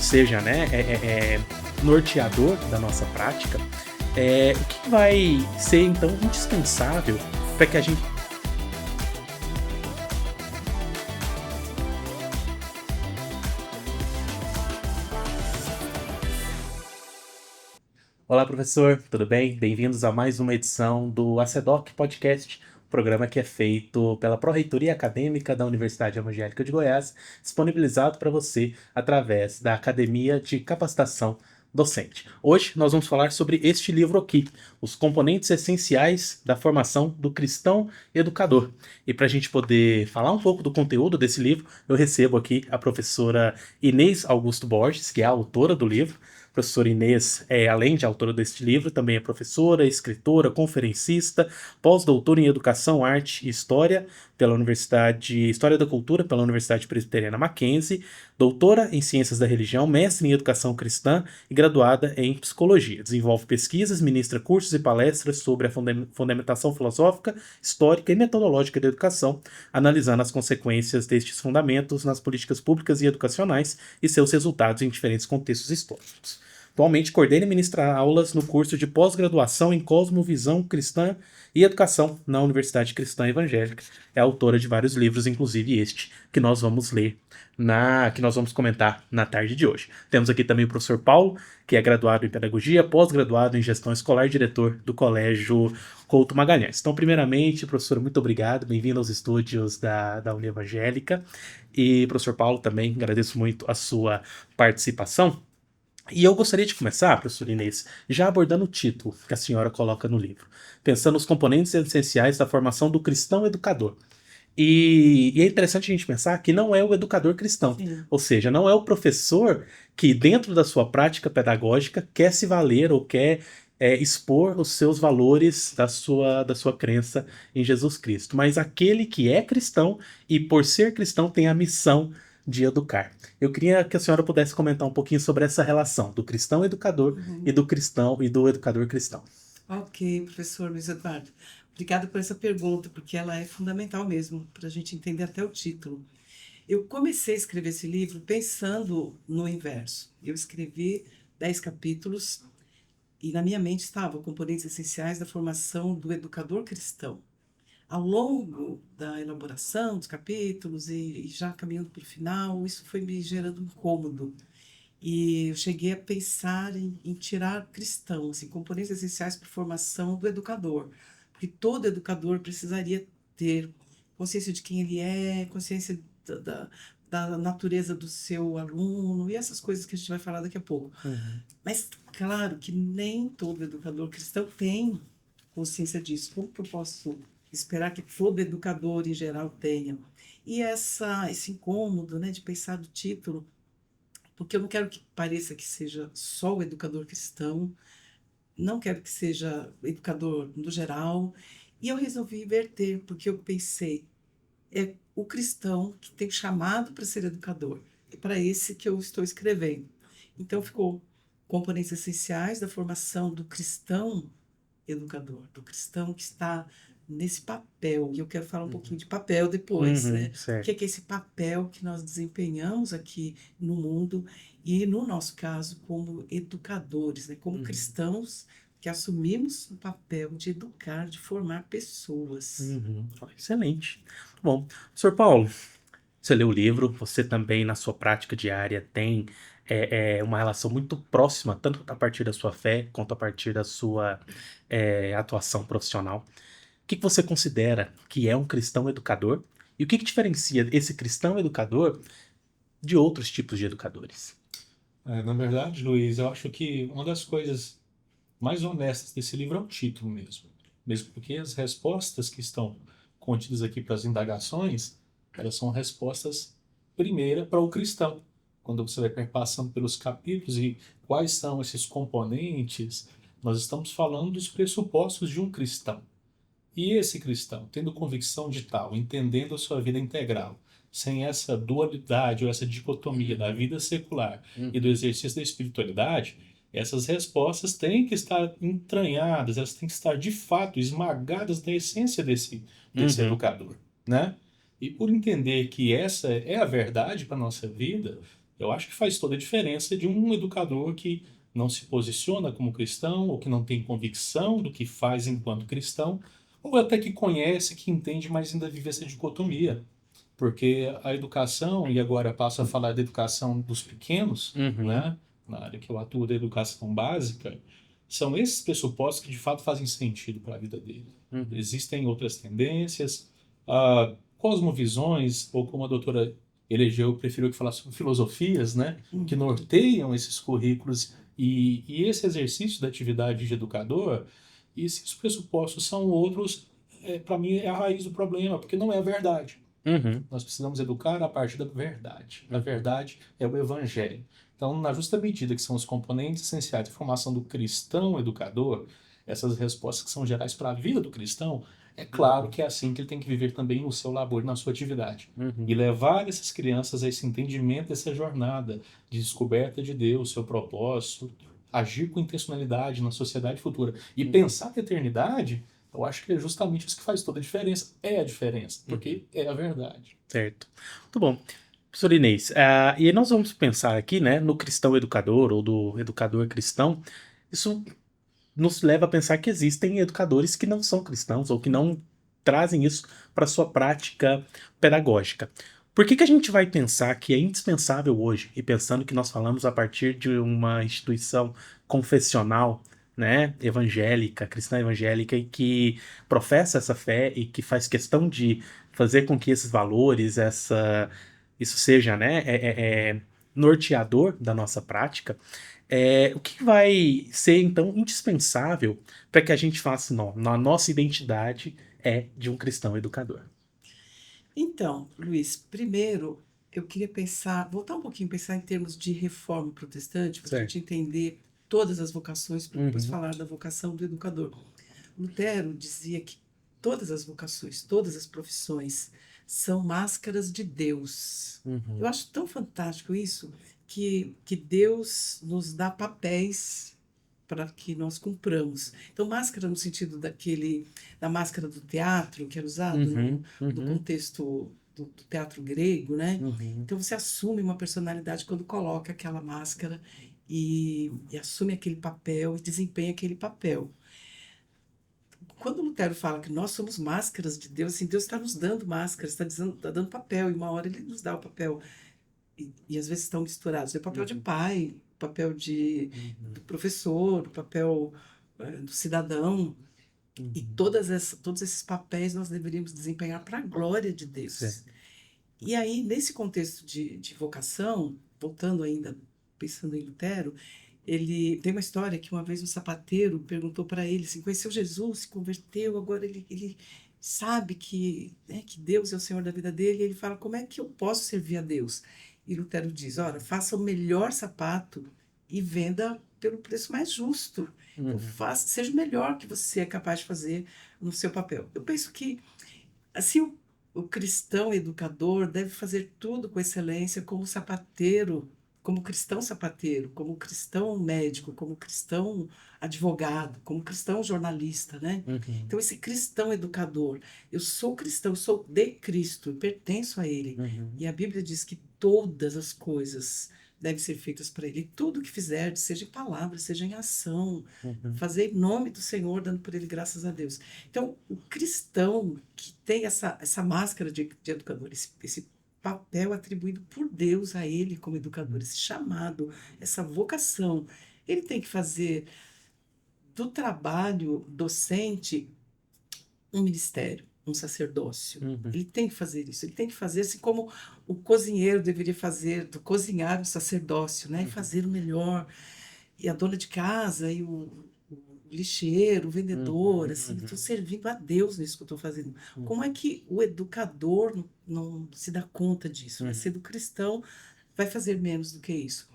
seja, né, norteador da nossa prática, o que vai ser, então, indispensável para que a gente... Olá, professor, tudo bem? Bem-vindos a mais uma edição do ACEDOC Podcast, programa que é feito pela Pró-Reitoria Acadêmica da Universidade Evangélica de Goiás, disponibilizado para você através da Academia de Capacitação Docente. Hoje nós vamos falar sobre este livro aqui, Os Componentes Essenciais da Formação do Cristão Educador. E para a gente poder falar um pouco do conteúdo desse livro, eu recebo aqui a professora Inês Augusto Borges, que é a autora do livro. A professora Inês, além de autora deste livro, também é professora, escritora, conferencista, pós-doutora em Educação, Arte e História pela História da Cultura pela Universidade Presbiteriana Mackenzie, doutora em Ciências da Religião, mestre em Educação Cristã e graduada em Psicologia. Desenvolve pesquisas, ministra cursos e palestras sobre a fundamentação filosófica, histórica e metodológica da educação, analisando as consequências destes fundamentos nas políticas públicas e educacionais e seus resultados em diferentes contextos históricos. Atualmente coordena e ministra aulas no curso de pós-graduação em Cosmovisão Cristã e Educação na Universidade Cristã Evangélica. É autora de vários livros, inclusive este que nós vamos ler, que nós vamos comentar na tarde de hoje. Temos aqui também o professor Paulo, que é graduado em Pedagogia, pós-graduado em Gestão Escolar, diretor do Colégio Couto Magalhães. Então, primeiramente, professor, muito obrigado, bem-vindo aos estúdios da Uni Evangélica. E, professor Paulo, também agradeço muito a sua participação. E eu gostaria de começar, professor Inês, já abordando o título que a senhora coloca no livro, pensando nos componentes essenciais da formação do cristão educador. E é interessante a gente pensar que não é o educador cristão, ou seja, não é o professor que dentro da sua prática pedagógica quer se valer ou quer expor os seus valores da sua crença em Jesus Cristo, mas aquele que é cristão e por ser cristão tem a missão de educar. Eu queria que a senhora pudesse comentar um pouquinho sobre essa relação do cristão educador e do cristão e do educador cristão. Ok, professor Luiz Eduardo. Obrigada por essa pergunta, porque ela é fundamental mesmo, para a gente entender até o título. Eu comecei a escrever esse livro pensando no inverso. Eu escrevi 10 capítulos e na minha mente estavam componentes essenciais da formação do educador cristão. Ao longo da elaboração dos capítulos e já caminhando para o final, isso foi me gerando um incômodo. E eu cheguei a pensar em tirar cristão, assim, componentes essenciais para a formação do educador. Porque todo educador precisaria ter consciência de quem ele é, consciência da natureza do seu aluno e essas coisas que a gente vai falar daqui a pouco. Mas, claro, que nem todo educador cristão tem consciência disso. Como que eu posso esperar que todo educador em geral tenha? E esse incômodo, né, de pensar do título, porque eu não quero que pareça que seja só o educador cristão, não quero que seja educador no geral, e eu resolvi inverter, porque eu pensei, é o cristão que tem chamado para ser educador, é para esse que eu estou escrevendo. Então ficou componentes essenciais da formação do cristão educador, do cristão que está nesse papel, e eu quero falar um pouquinho de papel depois, né? O que é esse papel que nós desempenhamos aqui no mundo e, no nosso caso, como educadores, né? Como cristãos que assumimos o papel de educar, de formar pessoas. Excelente. Bom, professor Paulo, você leu o livro, você também na sua prática diária tem uma relação muito próxima, tanto a partir da sua fé, quanto a partir da sua atuação profissional. O que você considera que é um cristão educador? E o que diferencia esse cristão educador de outros tipos de educadores? Na verdade, Luiz, eu acho que uma das coisas mais honestas desse livro é o título mesmo. Mesmo porque as respostas que estão contidas aqui para as indagações, elas são respostas, primeira, para o cristão. Quando você vai perpassando pelos capítulos e quais são esses componentes, nós estamos falando dos pressupostos de um cristão. E esse cristão, tendo convicção de tal, entendendo a sua vida integral, sem essa dualidade ou essa dicotomia da vida secular e do exercício da espiritualidade, essas respostas têm que estar entranhadas, elas têm que estar de fato esmagadas na essência desse educador, né? E por entender que essa é a verdade para a nossa vida, Eu acho que faz toda a diferença de um educador que não se posiciona como cristão, ou que não tem convicção do que faz enquanto cristão, ou até que conhece, que entende, mas ainda vive essa dicotomia. Porque a educação, e agora passo a falar da educação dos pequenos, Uhum, né, na área que eu atuo da educação básica, são esses pressupostos que de fato fazem sentido para a vida dele. uhum, Existem outras tendências, cosmovisões, ou como a doutora elegeu, preferiu que falasse sobre filosofias, né, que Uhum. norteiam esses currículos e esse exercício da atividade de educador, e se os pressupostos são outros, para mim é a raiz do problema, porque não é a verdade. uhum, Nós precisamos educar a partir da verdade. A uhum, verdade é o evangelho. Então, na justa medida que são os componentes essenciais da formação do cristão educador, essas respostas que são gerais para a vida do cristão, é claro que é assim que ele tem que viver também no seu labor, na sua atividade. E uhum, levar essas crianças a esse entendimento, essa jornada de descoberta de Deus, seu propósito, agir com intencionalidade na sociedade futura e uhum, pensar na eternidade, eu acho que é justamente isso que faz toda a diferença. É a diferença, uhum. porque é a verdade. Certo. Muito bom. Professor Inês, e aí nós vamos pensar aqui, né, no cristão educador ou do educador cristão. Isso nos leva a pensar que existem educadores que não são cristãos ou que não trazem isso para sua prática pedagógica. Por que que a gente vai pensar que é indispensável hoje, e pensando que nós falamos a partir de uma instituição confessional, né, evangélica, cristã evangélica, e que professa essa fé e que faz questão de fazer com que esses valores, isso seja, né, norteador da nossa prática, o que vai ser então indispensável para que a gente faça, não, na nossa identidade é de um cristão educador. Então, Luiz, primeiro eu queria pensar, voltar um pouquinho, pensar em termos de reforma protestante, para a Certo. gente entender todas as vocações, para depois Uhum, falar da vocação do educador. Lutero dizia que todas as vocações, todas as profissões são máscaras de Deus. Eu uhum, acho tão fantástico isso, que Deus nos dá papéis para que nós cumpramos. Então, máscara no sentido da máscara do teatro, que era usado uhum, no uhum, contexto do teatro grego, né? uhum, Então, você assume uma personalidade quando coloca aquela máscara e assume aquele papel e desempenha aquele papel. Quando Lutero fala que nós somos máscaras de Deus, assim, Deus está nos dando máscaras, está dando papel, e uma hora ele nos dá o papel, e às vezes estão misturados. É o papel de uhum, pai, o papel do professor, o papel do cidadão, e uhum, todos esses papéis nós deveríamos desempenhar para a glória de Deus. certo. E aí, nesse contexto de vocação, voltando ainda, pensando em Lutero, ele tem uma história que uma vez um sapateiro perguntou para ele, assim, conheceu Jesus, se converteu, agora ele sabe que, né, que Deus é o Senhor da vida dele, e ele fala, como é que eu posso servir a Deus? E Lutero diz, ora, faça o melhor sapato e venda pelo preço mais justo. Então, Uhum, seja o melhor que você é capaz de fazer no seu papel. Eu penso que assim, o cristão educador deve fazer tudo com excelência, como sapateiro, como cristão sapateiro, como cristão médico, como cristão advogado, como cristão jornalista, né? uhum, Então, esse cristão educador, eu sou cristão, eu sou de Cristo, eu pertenço a Ele. uhum, E a Bíblia diz que todas as coisas devem ser feitas para Ele. E tudo que fizer, seja em palavra, seja em ação, uhum, fazer em nome do Senhor, dando por Ele graças a Deus. Então, o cristão que tem essa máscara de educador, esse papel atribuído por Deus a ele como educador, uhum, esse chamado, essa vocação, ele tem que fazer do trabalho docente um ministério, um sacerdócio. uhum, Ele tem que fazer isso, ele tem que fazer assim como o cozinheiro deveria fazer, do cozinhar o sacerdócio, né? E uhum, fazer o melhor. E a dona de casa e o lixeiro, o vendedor, uhum, assim, estou uhum, servindo a Deus nisso que eu estou fazendo. uhum, Como é que o educador não se dá conta disso, né? uhum, Sendo cristão, vai fazer menos do que isso.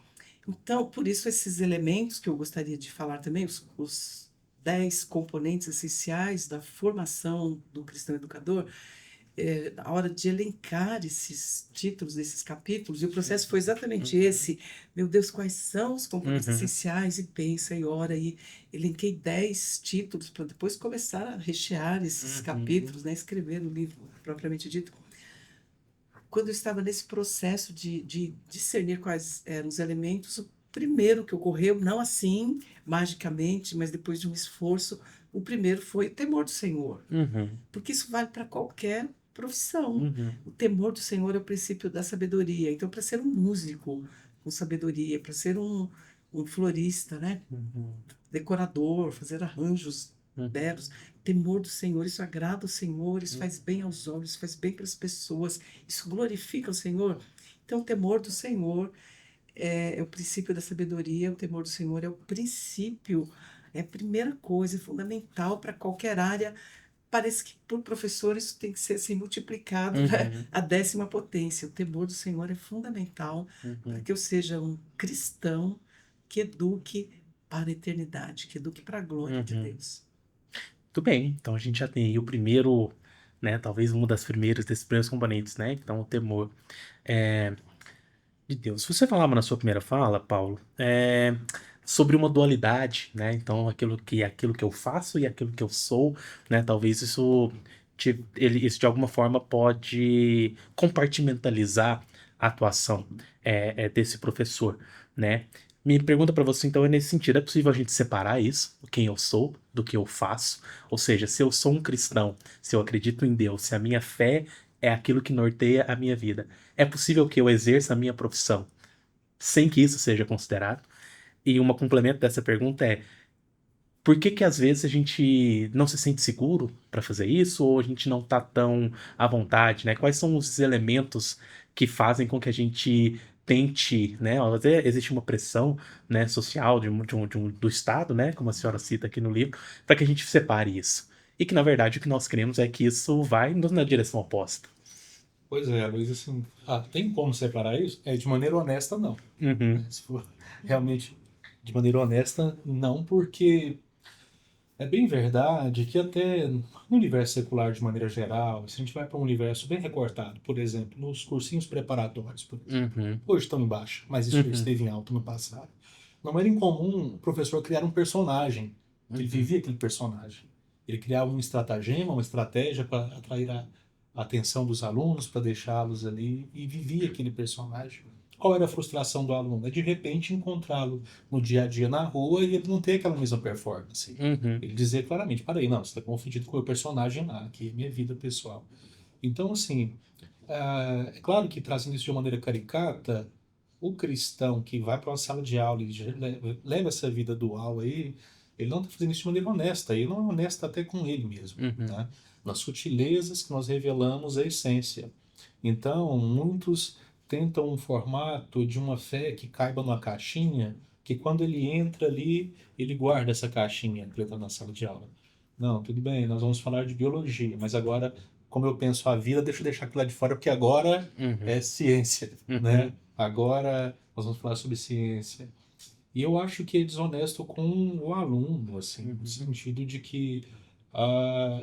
Então, por isso, esses elementos que eu gostaria de falar também, os 10 componentes essenciais da formação do cristão educador, a hora de elencar esses títulos desses capítulos, e o processo foi exatamente uhum, esse. Meu Deus, quais são os componentes uhum, essenciais? E pensa e ora, e elenquei 10 títulos para depois começar a rechear esses uhum, capítulos, né? Escrever o livro propriamente dito. quando eu estava nesse processo de discernir quais eram os elementos, o primeiro que ocorreu, não assim, magicamente, mas depois de um esforço, o primeiro foi o temor do Senhor. Uhum. Porque isso vale para qualquer profissão. Uhum. O temor do Senhor é o princípio da sabedoria. Então, para ser um músico com sabedoria, para ser um florista, né? Uhum. Decorador, fazer arranjos Uhum. belos, temor do Senhor, isso agrada o Senhor, isso faz bem aos olhos, faz bem para as pessoas, isso glorifica o Senhor. Então, o temor do Senhor é o princípio da sabedoria, o temor do Senhor é o princípio, é a primeira coisa, é fundamental para qualquer área. Parece que para o professor isso tem que ser assim, multiplicado, né? Uhum. A 10ª potência. O temor do Senhor é fundamental para Uhum. que eu seja um cristão que eduque para a eternidade, que eduque para a glória de Uhum. Deus. Muito bem, então a gente já tem aí o primeiro, né, talvez uma das primeiras, desses primeiros componentes, né, então o temor de Deus. Você falava na sua primeira fala, Paulo, sobre uma dualidade, né, então aquilo que eu faço e aquilo que eu sou, né, talvez isso de alguma forma pode compartimentalizar a atuação desse professor, né. Minha pergunta para você, então, é nesse sentido: é possível a gente separar isso, quem eu sou, do que eu faço? Ou seja, se eu sou um cristão, se eu acredito em Deus, se a minha fé é aquilo que norteia a minha vida, é possível que eu exerça a minha profissão sem que isso seja considerado? E um complemento dessa pergunta é: por que que às vezes a gente não se sente seguro para fazer isso, ou a gente não tá tão à vontade, né? Quais são os elementos que fazem com que a gente tente, né? Às vezes existe uma pressão, né, social do Estado, né, como a senhora cita aqui no livro, para que a gente separe isso. E que, na verdade, o que nós queremos é que isso vai na direção oposta. Pois é, Luiz, assim, tem como separar isso? De maneira honesta, não. Uhum. Se for realmente de maneira honesta, não, porque é bem verdade que até no universo secular de maneira geral, se a gente vai para um universo bem recortado, por exemplo, nos cursinhos preparatórios, por exemplo, Uhum. hoje estão em baixa, mas isso já Uhum. esteve em alta no passado. Não era incomum o professor criar um personagem, que ele Uhum. vivia aquele personagem. Ele criava um estratagema, uma estratégia para atrair a atenção dos alunos, para deixá-los ali, e vivia aquele personagem. Qual era a frustração do aluno? É de repente encontrá-lo no dia a dia na rua e ele não ter aquela mesma performance. Uhum. Ele dizer claramente: para aí, não, você está confundido com o meu personagem lá, aqui é minha vida pessoal. Então, assim, é claro que trazendo isso de uma maneira caricata, o cristão que vai para uma sala de aula e leva essa vida dual aí, ele não está fazendo isso de maneira honesta, ele não é honesto até com ele mesmo, Uhum. né? Nas sutilezas que nós revelamos a essência. Então, muitos tentam um formato de uma fé que caiba numa caixinha, que quando ele entra ali, ele guarda essa caixinha que ele está na sala de aula. Não, tudo bem, nós vamos falar de biologia, mas agora, como eu penso a vida, deixa eu deixar aquilo lá de fora, porque agora Uhum. é ciência, né? Uhum. Agora nós vamos falar sobre ciência. E eu acho que é desonesto com o aluno, assim, no sentido de que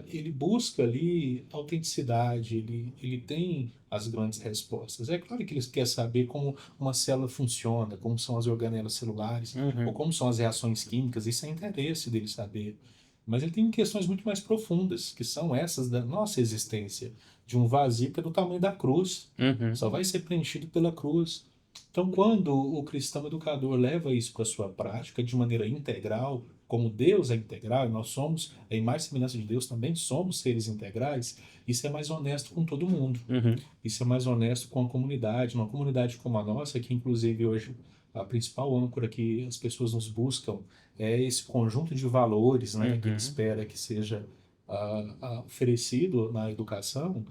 ele busca ali autenticidade, ele tem as grandes respostas. É claro que ele quer saber como uma célula funciona, como são as organelas celulares, ou Uhum. como são as reações químicas, isso é interesse dele saber. Mas ele tem questões muito mais profundas, que são essas da nossa existência, de um vazio que é do tamanho da cruz, Uhum. só vai ser preenchido pela cruz. Então, quando o cristão educador leva isso para a sua prática de maneira integral, como Deus é integral e nós somos a imagem e semelhança de Deus, também somos seres integrais, isso é mais honesto com todo mundo. Uhum. Isso é mais honesto com a comunidade, uma comunidade como a nossa, que inclusive hoje a principal âncora que as pessoas nos buscam é esse conjunto de valores, né, que ele Uhum. espera que seja oferecido na educação.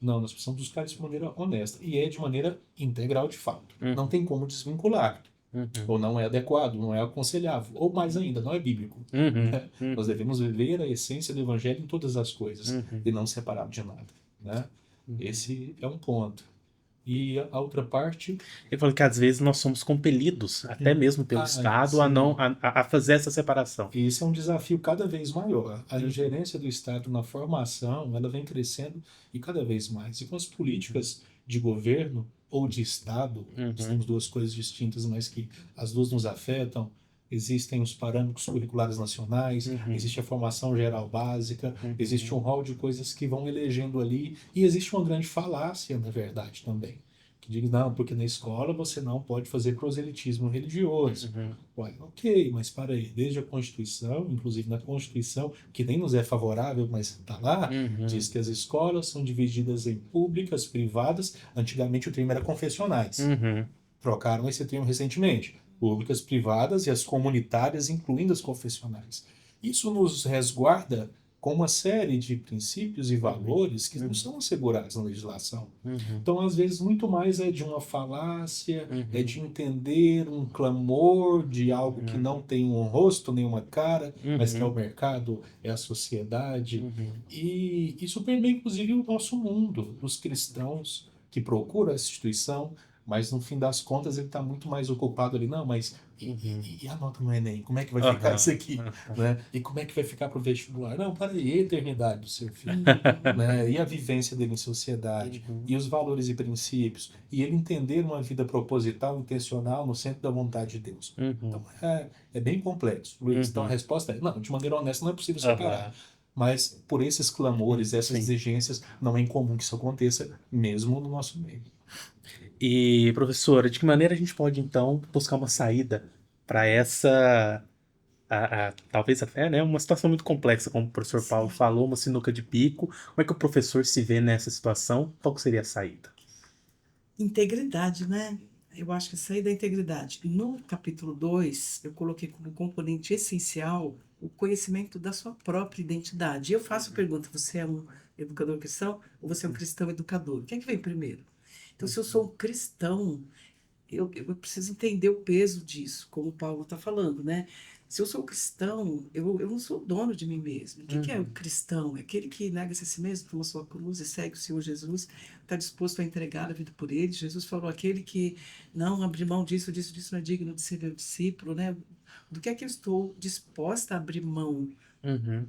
Não, nós precisamos buscar isso de maneira honesta. E é de maneira integral de fato. Não Uhum. tem como desvincular. Uhum. Ou não é adequado, não é aconselhável. Ou mais ainda, não é bíblico. Uhum. Né? Nós Uhum. devemos viver a essência do evangelho em todas as coisas. Uhum. E não separado de nada. Né? Uhum. Esse é um ponto. E a outra parte... Ele falou que às vezes nós somos compelidos, até mesmo pelo Estado, a não sim. a fazer essa separação. E esse é um desafio cada vez maior. A Uhum. ingerência do Estado na formação, ela vem crescendo e cada vez mais. E com as políticas de governo ou de Estado, nós Uhum. temos duas coisas distintas, mas que as duas nos afetam, existem os parâmetros curriculares nacionais, existe a formação geral básica, existe um rol de coisas que vão elegendo ali, e existe uma grande falácia, na verdade, também. Que diz, não, porque na escola você não pode fazer proselitismo religioso. Ué, ok, mas para aí, desde a Constituição, inclusive na Constituição, que nem nos é favorável, mas está lá, diz que as escolas são divididas em públicas, privadas, antigamente o termo era confessionais. Trocaram esse termo recentemente. Públicas, privadas e as comunitárias, incluindo as confessionais. Isso nos resguarda com uma série de princípios e valores que não são assegurados na legislação. Então, às vezes, muito mais é de uma falácia, é de entender um clamor de algo que não tem um rosto, nem uma cara, mas que é o mercado, é a sociedade. E isso permeia, inclusive, o nosso mundo, os cristãos que procuram essa instituição, mas no fim das contas ele está muito mais ocupado ali, não, mas e a nota no Enem? Como é que vai ficar isso aqui? Né? E como é que vai ficar para o vestibular? Não, para aí, a eternidade do seu filho, né? E a vivência dele em sociedade, e os valores e princípios, e ele entender uma vida proposital, intencional, no centro da vontade de Deus. Então é bem complexo, Luiz. Então a resposta é, não, de maneira honesta não é possível separar. Mas por esses clamores, essas exigências, não é incomum que isso aconteça, mesmo no nosso meio. E, professora, de que maneira a gente pode, então, buscar uma saída para essa, talvez até, né, uma situação muito complexa, como o professor Paulo falou, uma sinuca de bico. Como é que o professor se vê nessa situação? Qual que seria a saída? Integridade, né? Eu acho que sair da integridade. No capítulo 2, eu coloquei como componente essencial o conhecimento da sua própria identidade. E eu faço a pergunta, você é um educador cristão ou você é um cristão educador? O que é que vem primeiro? Então, se eu sou um cristão, eu preciso entender o peso disso, como o Paulo está falando, né? Se eu sou cristão, eu não sou dono de mim mesmo. O que é o cristão? É aquele que nega-se a si mesmo, toma sua cruz e segue o Senhor Jesus, está disposto a entregar a vida por ele. Jesus falou, aquele que não abrir mão disso, não é digno de ser meu discípulo, né? Do que é que eu estou disposta a abrir mão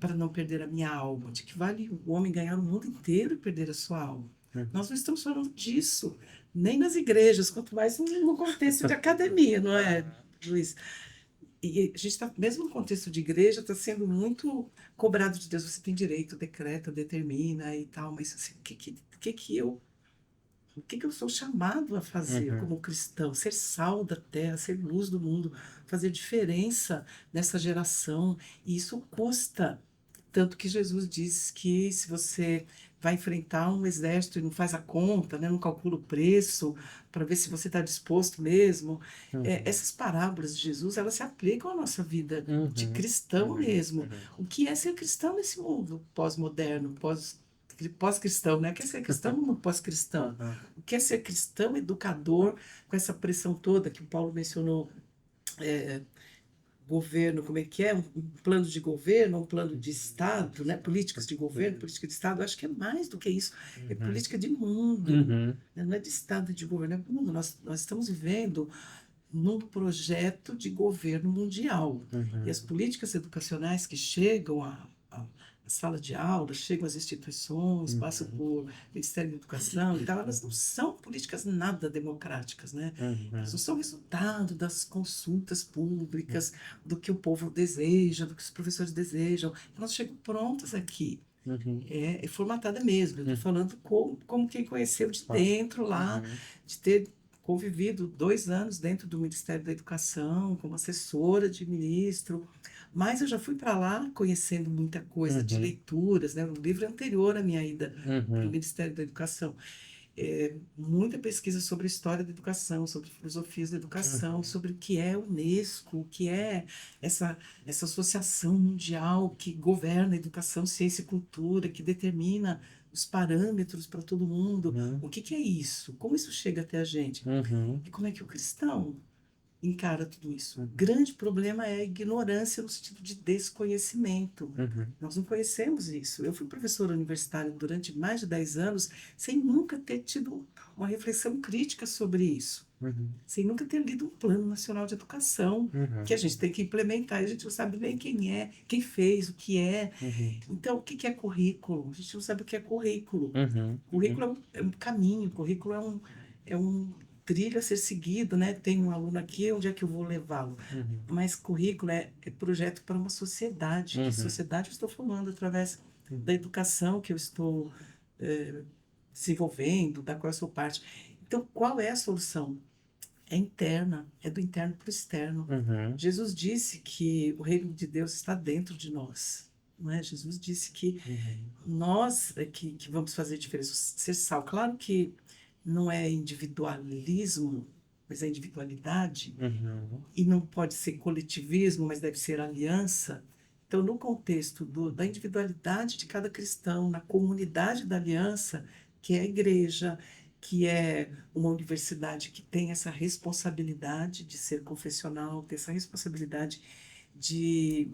para não perder a minha alma? De que vale o homem ganhar o mundo inteiro e perder a sua alma? Nós não estamos falando disso, nem nas igrejas, quanto mais no contexto de academia, não é, Luiz? E a gente está, mesmo no contexto de igreja, está sendo muito cobrado de Deus. Você tem direito, decreta, determina e tal, mas assim, o que eu sou chamado a fazer como cristão? Ser sal da terra, ser luz do mundo, fazer diferença nessa geração. E isso custa. Tanto que Jesus diz que se você vai enfrentar um exército e não faz a conta, né, não calcula o preço, para ver se você está disposto mesmo, essas parábolas de Jesus, elas se aplicam à nossa vida de cristão mesmo. O que é ser cristão nesse mundo pós-moderno, pós-cristão, né? O que é ser cristão no mundo pós-cristão? O que é ser cristão educador com essa pressão toda que o Paulo mencionou? Governo, como é que é? Um plano de governo, um plano de Estado, né? Políticas de governo, política de Estado, eu acho que é mais do que isso, é política de mundo, né? Não é de Estado e de governo, é de mundo. Nós estamos vivendo num projeto de governo mundial. E as políticas educacionais que chegam à sala de aula, chegam às instituições, passam por Ministério da Educação e tal, elas não são políticas nada democráticas, né? Elas não são resultado das consultas públicas, do que o povo deseja, do que os professores desejam. Elas chegam prontas aqui. É formatada mesmo. Eu estou falando como quem conheceu de dentro lá, de ter convivido 2 anos dentro do Ministério da Educação, como assessora de ministro, mas eu já fui para lá conhecendo muita coisa de leituras, né? O livro é anterior à minha ida para o Ministério da Educação. Muita pesquisa sobre a história da educação, sobre filosofias da educação, sobre o que é a Unesco, o que é essa associação mundial que governa a educação, ciência e cultura, que determina os parâmetros para todo mundo. O que é isso? Como isso chega até a gente? E como é que o cristão encara tudo isso? O grande problema é a ignorância no sentido de desconhecimento. Nós não conhecemos isso. Eu fui professora universitária durante mais de 10 anos sem nunca ter tido uma reflexão crítica sobre isso. Sem nunca ter lido um Plano Nacional de Educação, que a gente tem que implementar, e a gente não sabe nem quem é, quem fez, o que é. Então, o que é currículo? A gente não sabe o que é currículo. Currículo é um caminho, currículo é um trilho a ser seguido, né? Tem um aluno aqui, onde é que eu vou levá-lo? Mas currículo é projeto para uma sociedade. Que sociedade eu estou formando através da educação que eu estou desenvolvendo, da qual eu sou parte. Então, qual é a solução? É interna, é do interno para o externo. Jesus disse que o reino de Deus está dentro de nós. Não é? Jesus disse que nós é que vamos fazer diferença, ser sal. Claro que não é individualismo, mas é individualidade. E não pode ser coletivismo, mas deve ser aliança. Então, no contexto da individualidade de cada cristão, na comunidade da aliança, que é a igreja, que é uma universidade que tem essa responsabilidade de ser confessional, ter essa responsabilidade de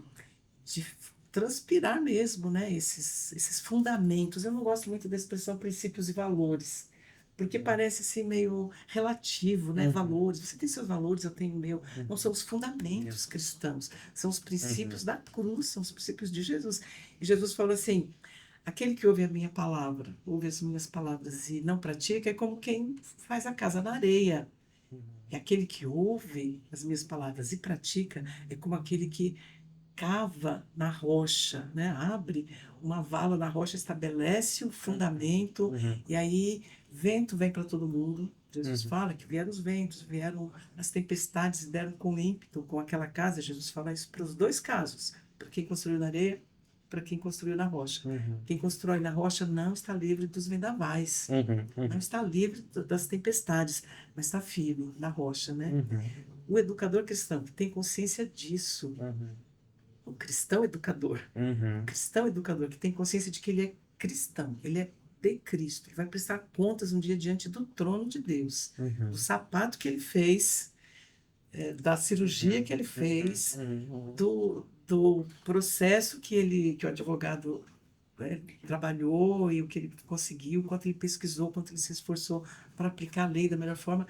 transpirar mesmo, né, esses fundamentos. Eu não gosto muito da expressão princípios e valores, porque parece assim meio relativo, né? Valores. Você tem seus valores, eu tenho o meu. Não são os fundamentos cristãos, são os princípios da cruz, são os princípios de Jesus. E Jesus falou assim: aquele que ouve a minha palavra, ouve as minhas palavras e não pratica, é como quem faz a casa na areia. E aquele que ouve as minhas palavras e pratica, é como aquele que cava na rocha, né? Abre uma vala na rocha, estabelece o fundamento, e aí vento vem para todo mundo. Jesus fala que vieram os ventos, vieram as tempestades e deram com ímpeto com aquela casa. Jesus fala isso para os dois casos, para quem construiu na areia, para quem construiu na rocha. Quem constrói na rocha não está livre dos vendavais, não está livre das tempestades, mas está firme na rocha, né? O educador cristão que tem consciência disso, o cristão educador, o cristão educador que tem consciência de que ele é cristão, ele é de Cristo, ele vai prestar contas um dia diante do trono de Deus, do sapato que ele fez, da cirurgia que ele fez, do processo que o advogado trabalhou e o que ele conseguiu, quanto ele pesquisou, quanto ele se esforçou para aplicar a lei da melhor forma,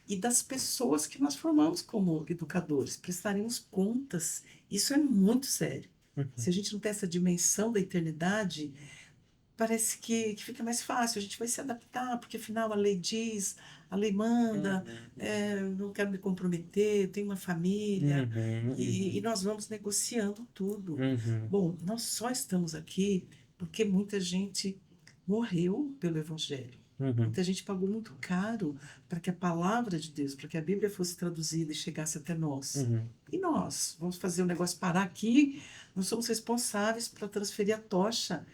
e das pessoas que nós formamos como educadores, prestaremos contas. Isso é muito sério. Se a gente não tem essa dimensão da eternidade, parece que fica mais fácil, a gente vai se adaptar, porque afinal a lei diz, a lei manda, não quero me comprometer, tenho uma família, e nós vamos negociando tudo. Bom, nós só estamos aqui porque muita gente morreu pelo Evangelho. Muita gente pagou muito caro para que a palavra de Deus, para que a Bíblia fosse traduzida e chegasse até nós. E nós vamos fazer o negócio parar aqui, nós somos responsáveis para transferir a tocha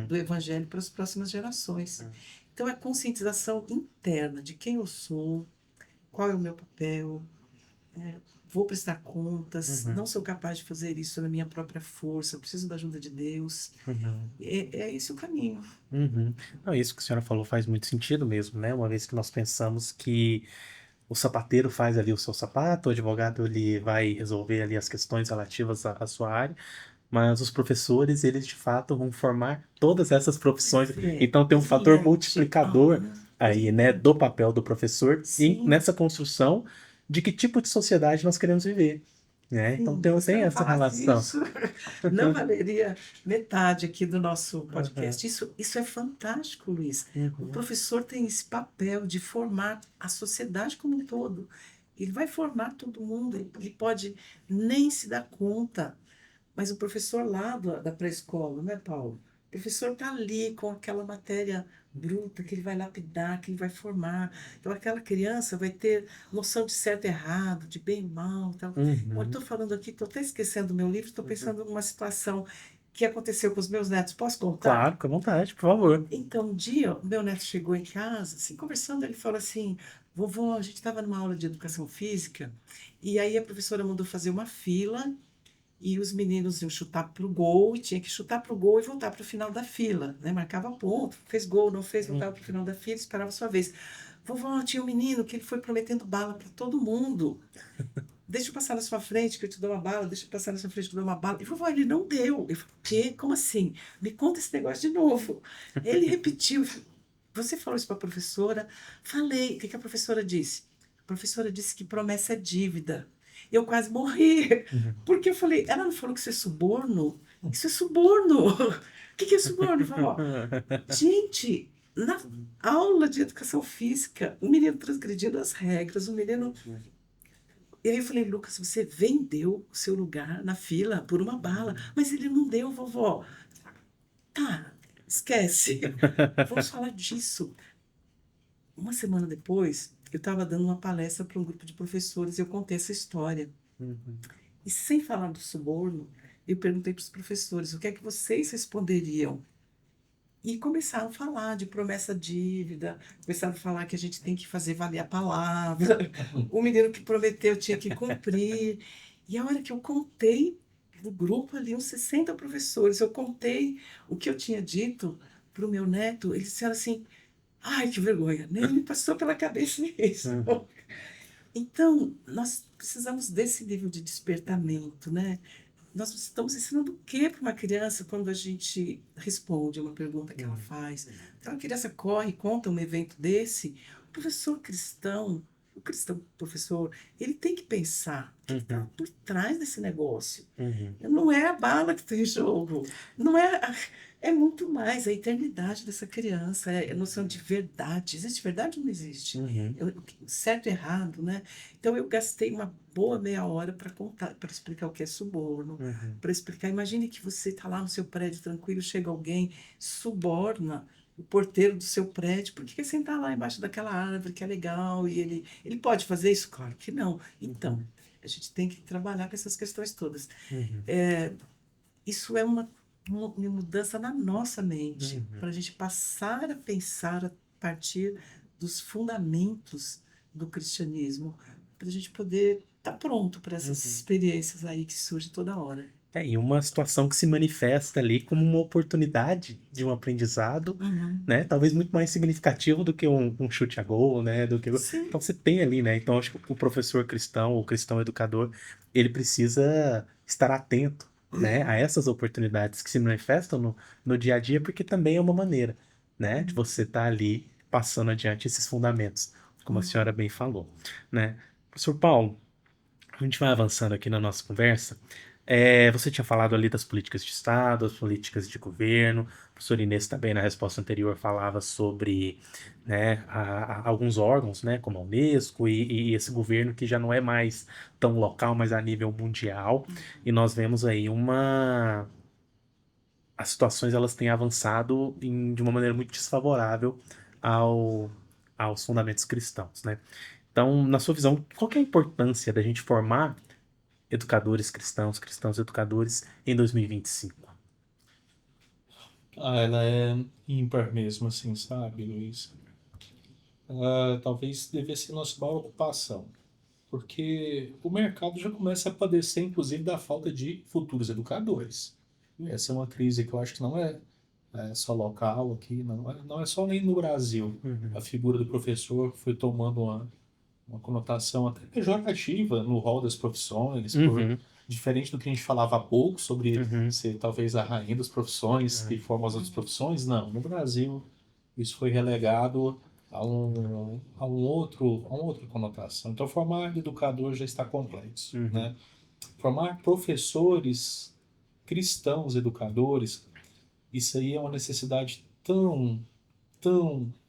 do Evangelho para as próximas gerações. Então, é conscientização interna de quem eu sou, qual é o meu papel, vou prestar contas, não sou capaz de fazer isso na minha própria força, eu preciso da ajuda de Deus. É esse o caminho. Não, isso que a senhora falou faz muito sentido mesmo, né? Uma vez que nós pensamos que o sapateiro faz ali o seu sapato, o advogado ele vai resolver ali as questões relativas à sua área, mas os professores, eles de fato vão formar todas essas profissões. Então tem um fator multiplicador aí, né, do papel do professor nessa construção de que tipo de sociedade nós queremos viver, né? Então tem essa relação. Não valeria metade aqui do nosso podcast. Isso é fantástico, Luiz. O professor tem esse papel de formar a sociedade como um todo. Ele vai formar todo mundo, ele pode nem se dar conta, mas o professor lá da pré-escola, né, Paulo? O professor está ali com aquela matéria bruta que ele vai lapidar, que ele vai formar. Então, aquela criança vai ter noção de certo e errado, de bem e mal. Tal. Eu estou falando aqui, estou até esquecendo do meu livro, estou pensando numa situação que aconteceu com os meus netos. Posso contar? Claro, com vontade, por favor. Então, um dia, o meu neto chegou em casa, assim, conversando, ele falou assim: vovó, a gente estava numa aula de educação física, e aí a professora mandou fazer uma fila, e os meninos iam chutar para o gol, e tinha que chutar para o gol e voltar para o final da fila, né? Marcava ponto, fez gol, não fez, voltava para o final da fila, esperava a sua vez. Vovó, tinha um menino que ele foi prometendo bala para todo mundo. Deixa eu passar na sua frente que eu te dou uma bala, deixa eu passar na sua frente que eu te dou uma bala. E vovó, ele não deu. Eu falei: quê? Como assim? Me conta esse negócio de novo. Ele repetiu. Você falou isso para a professora? Falei. O que a professora disse? A professora disse que promessa é dívida. Eu quase morri, porque eu falei: ela não falou que isso é suborno? Isso é suborno. O que é suborno, vovó? Gente, Na aula de educação física, o menino transgredindo as regras, o menino. E aí eu falei, Lucas, você vendeu o seu lugar na fila por uma bala. Mas ele não deu, vovó. Tá, esquece. Vamos falar disso. Uma semana depois, eu estava dando uma palestra para um grupo de professores e eu contei essa história. Uhum. E sem falar do suborno, eu perguntei para os professores o que é que vocês responderiam. E começaram a falar de promessa-dívida, começaram a falar que a gente tem que fazer valer a palavra, o menino que prometeu tinha que cumprir. E a hora que eu contei do grupo ali, uns 60 professores, eu contei o que eu tinha dito para o meu neto, eles disseram assim, ai, que vergonha, nem me passou pela cabeça isso. Uhum. Então, nós precisamos desse nível de despertamento, né? Nós estamos ensinando o que para uma criança quando a gente responde uma pergunta que ela faz? Então, a criança corre e conta um evento desse. O professor cristão, o cristão professor, ele tem que pensar o que está Uhum. por trás desse negócio. Uhum. Não é a bala que está em jogo, não é, é muito mais a eternidade dessa criança, é a noção de verdade. Existe verdade ou não existe? Uhum. Certo e errado, né? Então eu gastei uma boa meia hora para contar, para explicar o que é suborno, Uhum. para explicar. Imagine que você está lá no seu prédio tranquilo, chega alguém, suborna o porteiro do seu prédio, por que que sentar lá embaixo daquela árvore que é legal e ele pode fazer isso? Claro que não. Então, a gente tem que trabalhar com essas questões todas. Uhum. Isso é uma mudança na nossa mente, Uhum. para a gente passar a pensar a partir dos fundamentos do cristianismo, para a gente poder estar pronto para essas Uhum. experiências aí que surgem toda hora. E uma situação que se manifesta ali como uma oportunidade de um aprendizado, Uhum. né? Talvez muito mais significativo do que um chute a gol, né? Do que... Sim. Então você tem ali, né? Então acho que o professor cristão, o cristão educador, ele precisa estar atento, né? A essas oportunidades que se manifestam no dia a dia, porque também é uma maneira, né? De você estar ali passando adiante esses fundamentos, como a Uhum. senhora bem falou, né? Professor Paulo, a gente vai avançando aqui na nossa conversa. Você tinha falado ali das políticas de Estado, as políticas de governo. O professor Inês também, na resposta anterior, falava sobre, né, alguns órgãos, né, como a Unesco e esse governo que já não é mais tão local, mas a nível mundial. E nós vemos aí as situações elas têm avançado de uma maneira muito desfavorável ao, aos fundamentos cristãos, né? Então, na sua visão, qual que é a importância da gente formar educadores cristãos, cristãos educadores em 2025? Ah, ela é ímpar mesmo, assim, sabe, Luiz? Talvez devesse ser nossa maior ocupação, porque o mercado já começa a padecer, inclusive, da falta de futuros educadores. Essa é uma crise que eu acho que não é só local aqui, não é só nem no Brasil. A Uhum, figura do professor foi tomando uma conotação até pejorativa no rol das profissões, uhum, diferente do que a gente falava há pouco sobre uhum, ser talvez a rainha das profissões que formam as outras profissões. Não, no Brasil isso foi relegado a uma outra conotação. Então, formar educador já está complexo, uhum, né? Formar professores cristãos educadores, isso aí é uma necessidade tão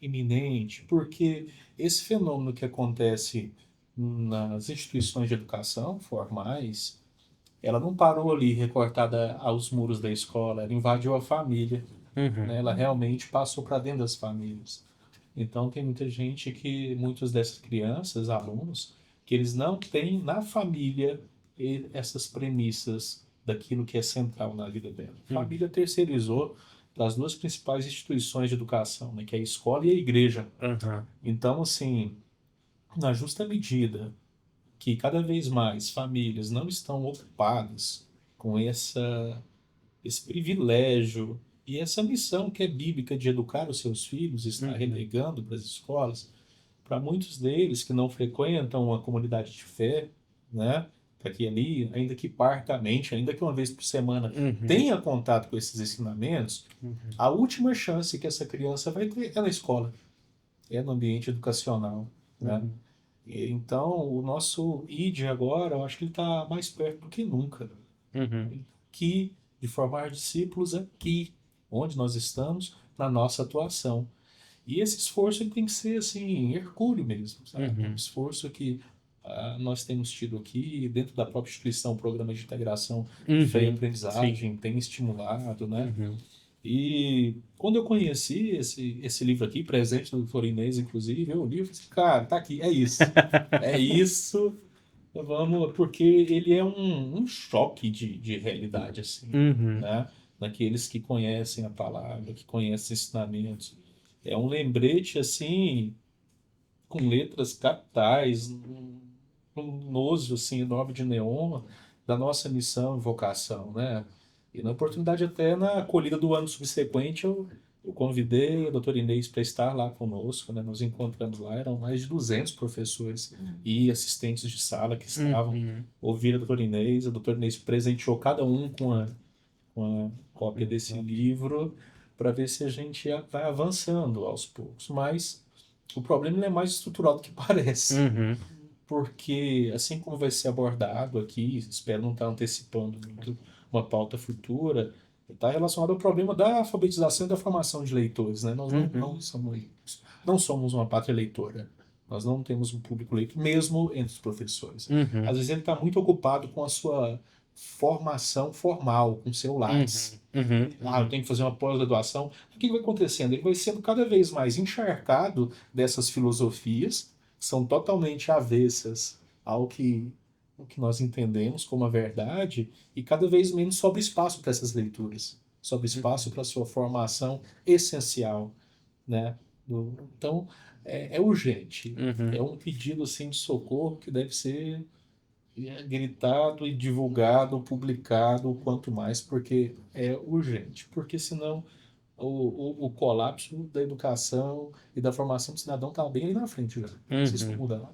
iminente, porque esse fenômeno que acontece nas instituições de educação formais, ela não parou ali recortada aos muros da escola, ela invadiu a família, uhum, né? Ela realmente passou para dentro das famílias. Então tem muita gente muitas dessas crianças, alunos, que eles não têm na família essas premissas daquilo que é central na vida dela. A uhum, família terceirizou das duas principais instituições de educação, né, que é a escola e a igreja. uhum, Então, assim, na justa medida que cada vez mais famílias não estão ocupadas com esse privilégio e essa missão que é bíblica de educar os seus filhos, está uhum, relegando para as escolas, para muitos deles que não frequentam uma comunidade de fé, né? Para que ali, ainda que parcamente, ainda que uma vez por semana, uhum, tenha contato com esses ensinamentos, uhum, a última chance que essa criança vai ter é na escola, é no ambiente educacional, né? uhum, Então, o nosso ID agora, eu acho que ele está mais perto do que nunca, uhum, que de formar discípulos aqui, onde nós estamos, na nossa atuação. E esse esforço ele tem que ser assim, hercúleo mesmo, sabe? Um esforço que nós temos tido aqui dentro da própria instituição, o programa de integração de fé e Sim. aprendizagem tem estimulado, né? Uhum. E quando eu conheci esse livro aqui, presente do doutor Inês, inclusive, eu li e falei assim, cara, tá aqui, é isso. É isso, vamos, porque ele é um choque de realidade, assim, Uhum. né? Daqueles que conhecem a palavra, que conhecem ensinamentos. É um lembrete, assim, com letras capitais, luminoso, assim, enorme de neon, da nossa missão e vocação, né? E na oportunidade, até na acolhida do ano subsequente, eu convidei a doutora Inês para estar lá conosco, né? Nos encontramos lá, eram mais de 200 professores e assistentes de sala que estavam Uhum. ouvindo a doutora Inês. A doutora Inês presenteou cada um com a cópia desse livro para ver se a gente vai avançando aos poucos. Mas o problema ele é mais estrutural do que parece, Uhum. porque assim como vai ser abordado aqui, espero não estar antecipando muito uma pauta futura, está relacionado ao problema da alfabetização e da formação de leitores, né? Nós Uhum. não somos uma pátria leitora. Nós não temos um público leitor, mesmo entre os professores. Uhum. Às vezes ele está muito ocupado com a sua formação formal, com o seu Lattes. Uhum. Eu tenho que fazer uma pós-graduação. O que vai acontecendo? Ele vai sendo cada vez mais encharcado dessas filosofias, que são totalmente avessas ao que nós entendemos como a verdade, e cada vez menos sobra espaço para essas leituras, sobra espaço para a sua formação essencial, né? Então, é urgente. Uhum. É um pedido assim, de socorro que deve ser gritado e divulgado, publicado o quanto mais, porque é urgente. Porque senão o colapso da educação e da formação do cidadão está bem ali na frente já. Não sei se isso Uhum. muda lá.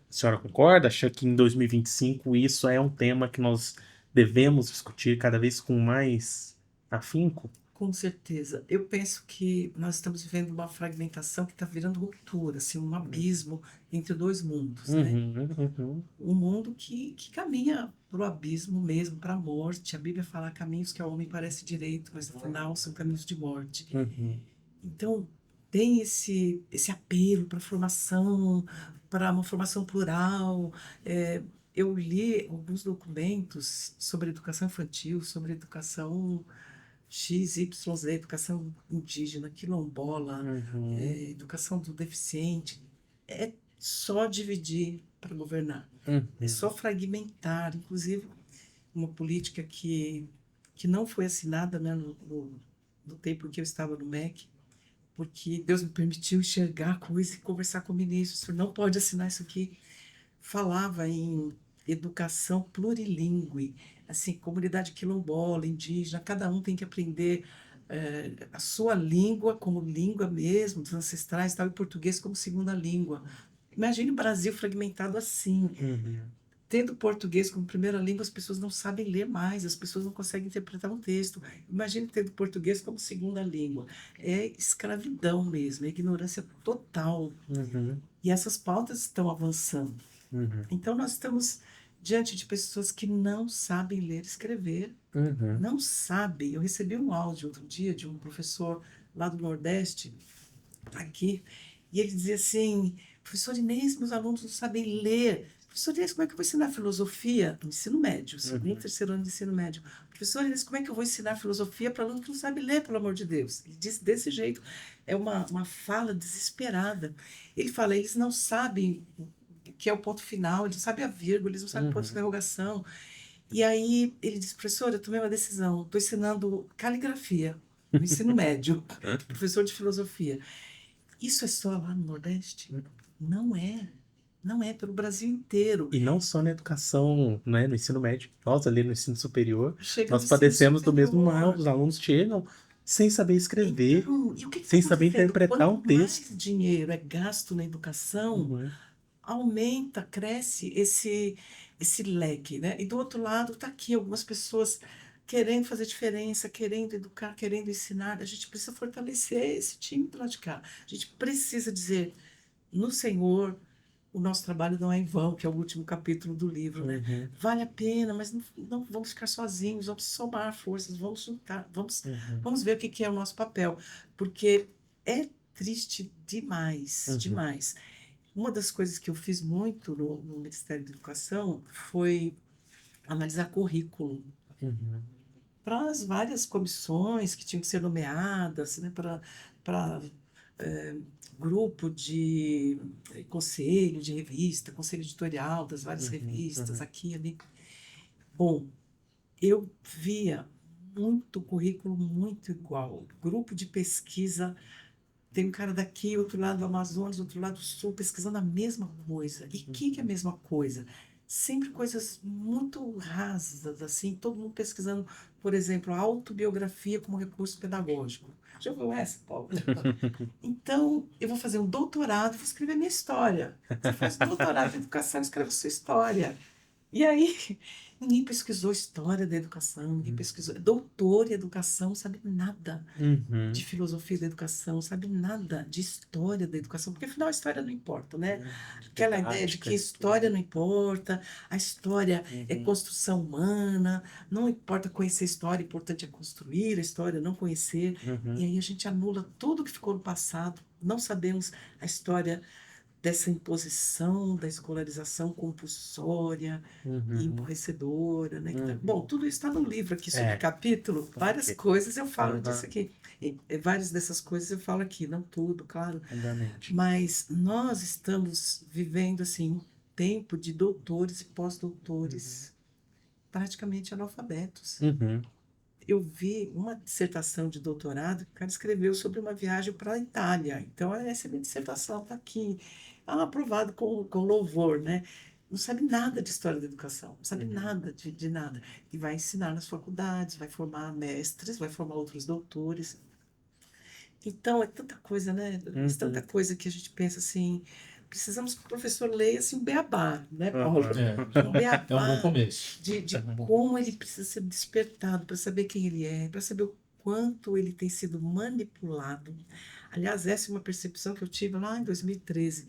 A senhora concorda? Acha que em 2025 isso é um tema que nós devemos discutir cada vez com mais afinco? Com certeza. Eu penso que nós estamos vivendo uma fragmentação que está virando ruptura, assim, um abismo entre dois mundos, né? Uhum. Uhum. Um mundo que caminha para o abismo mesmo, para a morte. A Bíblia fala caminhos que ao homem parece direito, mas no final são caminhos de morte. Uhum. Então, tem esse apelo para formação, para uma formação plural. Eu li alguns documentos sobre educação infantil, sobre educação XYZ, educação indígena, quilombola, Uhum. educação do deficiente. É só dividir para governar. É Uhum. só fragmentar. Inclusive, uma política que não foi assinada, né, no tempo em que eu estava no MEC, porque Deus me permitiu enxergar a coisa e conversar com o ministro. O senhor não pode assinar isso aqui. Falava em educação plurilingüe, assim, comunidade quilombola, indígena, cada um tem que aprender a sua língua como língua mesmo, dos ancestrais, tal, e português como segunda língua. Imagine o Brasil fragmentado assim. Uhum. Tendo português como primeira língua, as pessoas não sabem ler mais, as pessoas não conseguem interpretar um texto. Imagine tendo português como segunda língua. É escravidão mesmo, é ignorância total. Uhum. E essas pautas estão avançando. Uhum. Então, nós estamos diante de pessoas que não sabem ler e escrever, Uhum. não sabem. Eu recebi um áudio outro dia de um professor lá do Nordeste, aqui, e ele dizia assim: professor Inês, meus alunos não sabem ler. Professor Inês, como é que eu vou ensinar filosofia no ensino médio, segundo, Uhum. terceiro ano de ensino médio? Professor Inês, como é que eu vou ensinar filosofia para aluno que não sabe ler, pelo amor de Deus? Ele disse desse jeito, é uma fala desesperada. Ele fala, eles não sabem o que é o ponto final, eles não sabem a vírgula, eles não sabem o ponto de Uhum. interrogação. E aí ele disse, professor, eu tomei uma decisão, estou ensinando caligrafia no ensino médio, professor de filosofia. Isso é só lá no Nordeste? Não é. Não é, pelo Brasil inteiro. E não só na educação, né, no ensino médio, nós ali no ensino superior, Chega no nós ensino padecemos do mesmo mal. superior. Os alunos chegam sem saber escrever, Então, e o que está sem saber acontecendo? interpretar um Quanto texto. mais dinheiro é gasto na educação, Uhum. aumenta, cresce esse leque, né? E do outro lado, está aqui algumas pessoas querendo fazer diferença, querendo educar, querendo ensinar. A gente precisa fortalecer esse time do lado de cá. A gente precisa dizer, no Senhor, o nosso trabalho não é em vão, que é o último capítulo do livro, né? Uhum. Vale a pena, mas não vamos ficar sozinhos, vamos somar forças, vamos juntar, Uhum. vamos ver o que é o nosso papel, porque é triste demais, Uhum. demais. Uma das coisas que eu fiz muito no Ministério da Educação foi analisar currículo Uhum. para as várias comissões que tinham que ser nomeadas, né, para grupo de conselho de revista, conselho editorial das várias Uhum. revistas, Uhum. aqui e ali. Bom, eu via muito currículo muito igual. Grupo de pesquisa, tem um cara daqui, outro lado do Amazonas, outro lado do Sul, pesquisando a mesma coisa. E o que é a mesma coisa? Sempre coisas muito rasas, assim, todo mundo pesquisando, por exemplo, a autobiografia como recurso pedagógico. Já ouviu essa, Paulo? Então, eu vou fazer um doutorado, vou escrever minha história. Você faz doutorado em educação, escreve sua história. E aí, ninguém pesquisou história da educação, ninguém pesquisou. Doutor em educação, não sabe nada de Uhum. filosofia da educação, não sabe nada de história da educação, porque afinal a história não importa, né? Aquela ideia de que Didática. história não importa, a história é Uhum. construção humana, não importa conhecer a história, o importante é construir a história, não conhecer. E Uhum. aí a gente anula tudo que ficou no passado, não sabemos a história dessa imposição da escolarização compulsória e Uhum. emburrecedora, né? Uhum. Bom, tudo isso está no livro aqui sobre É. capítulo, várias Ok. coisas eu falo disso Aham. aqui. E várias dessas coisas eu falo aqui, não tudo, claro, Obviamente. mas nós estamos vivendo assim um tempo de doutores e pós-doutores praticamente analfabetos. Uhum. Eu vi uma dissertação de doutorado que o cara escreveu sobre uma viagem para a Itália. Então, essa é a minha dissertação, está aqui. Aprovado com louvor, né? Não sabe nada de história da educação, não sabe Uhum. nada de nada. E vai ensinar nas faculdades, vai formar mestres, vai formar outros doutores. Então, é tanta coisa, né? É tanta Uhum. coisa que a gente pensa assim, precisamos que o professor leia assim, um beabá, né, Paulo? Aham. É, Um é um bom beabá começo. de Uhum. como ele precisa ser despertado para saber quem ele é, para saber o quanto ele tem sido manipulado. Aliás, essa é uma percepção que eu tive lá em 2013,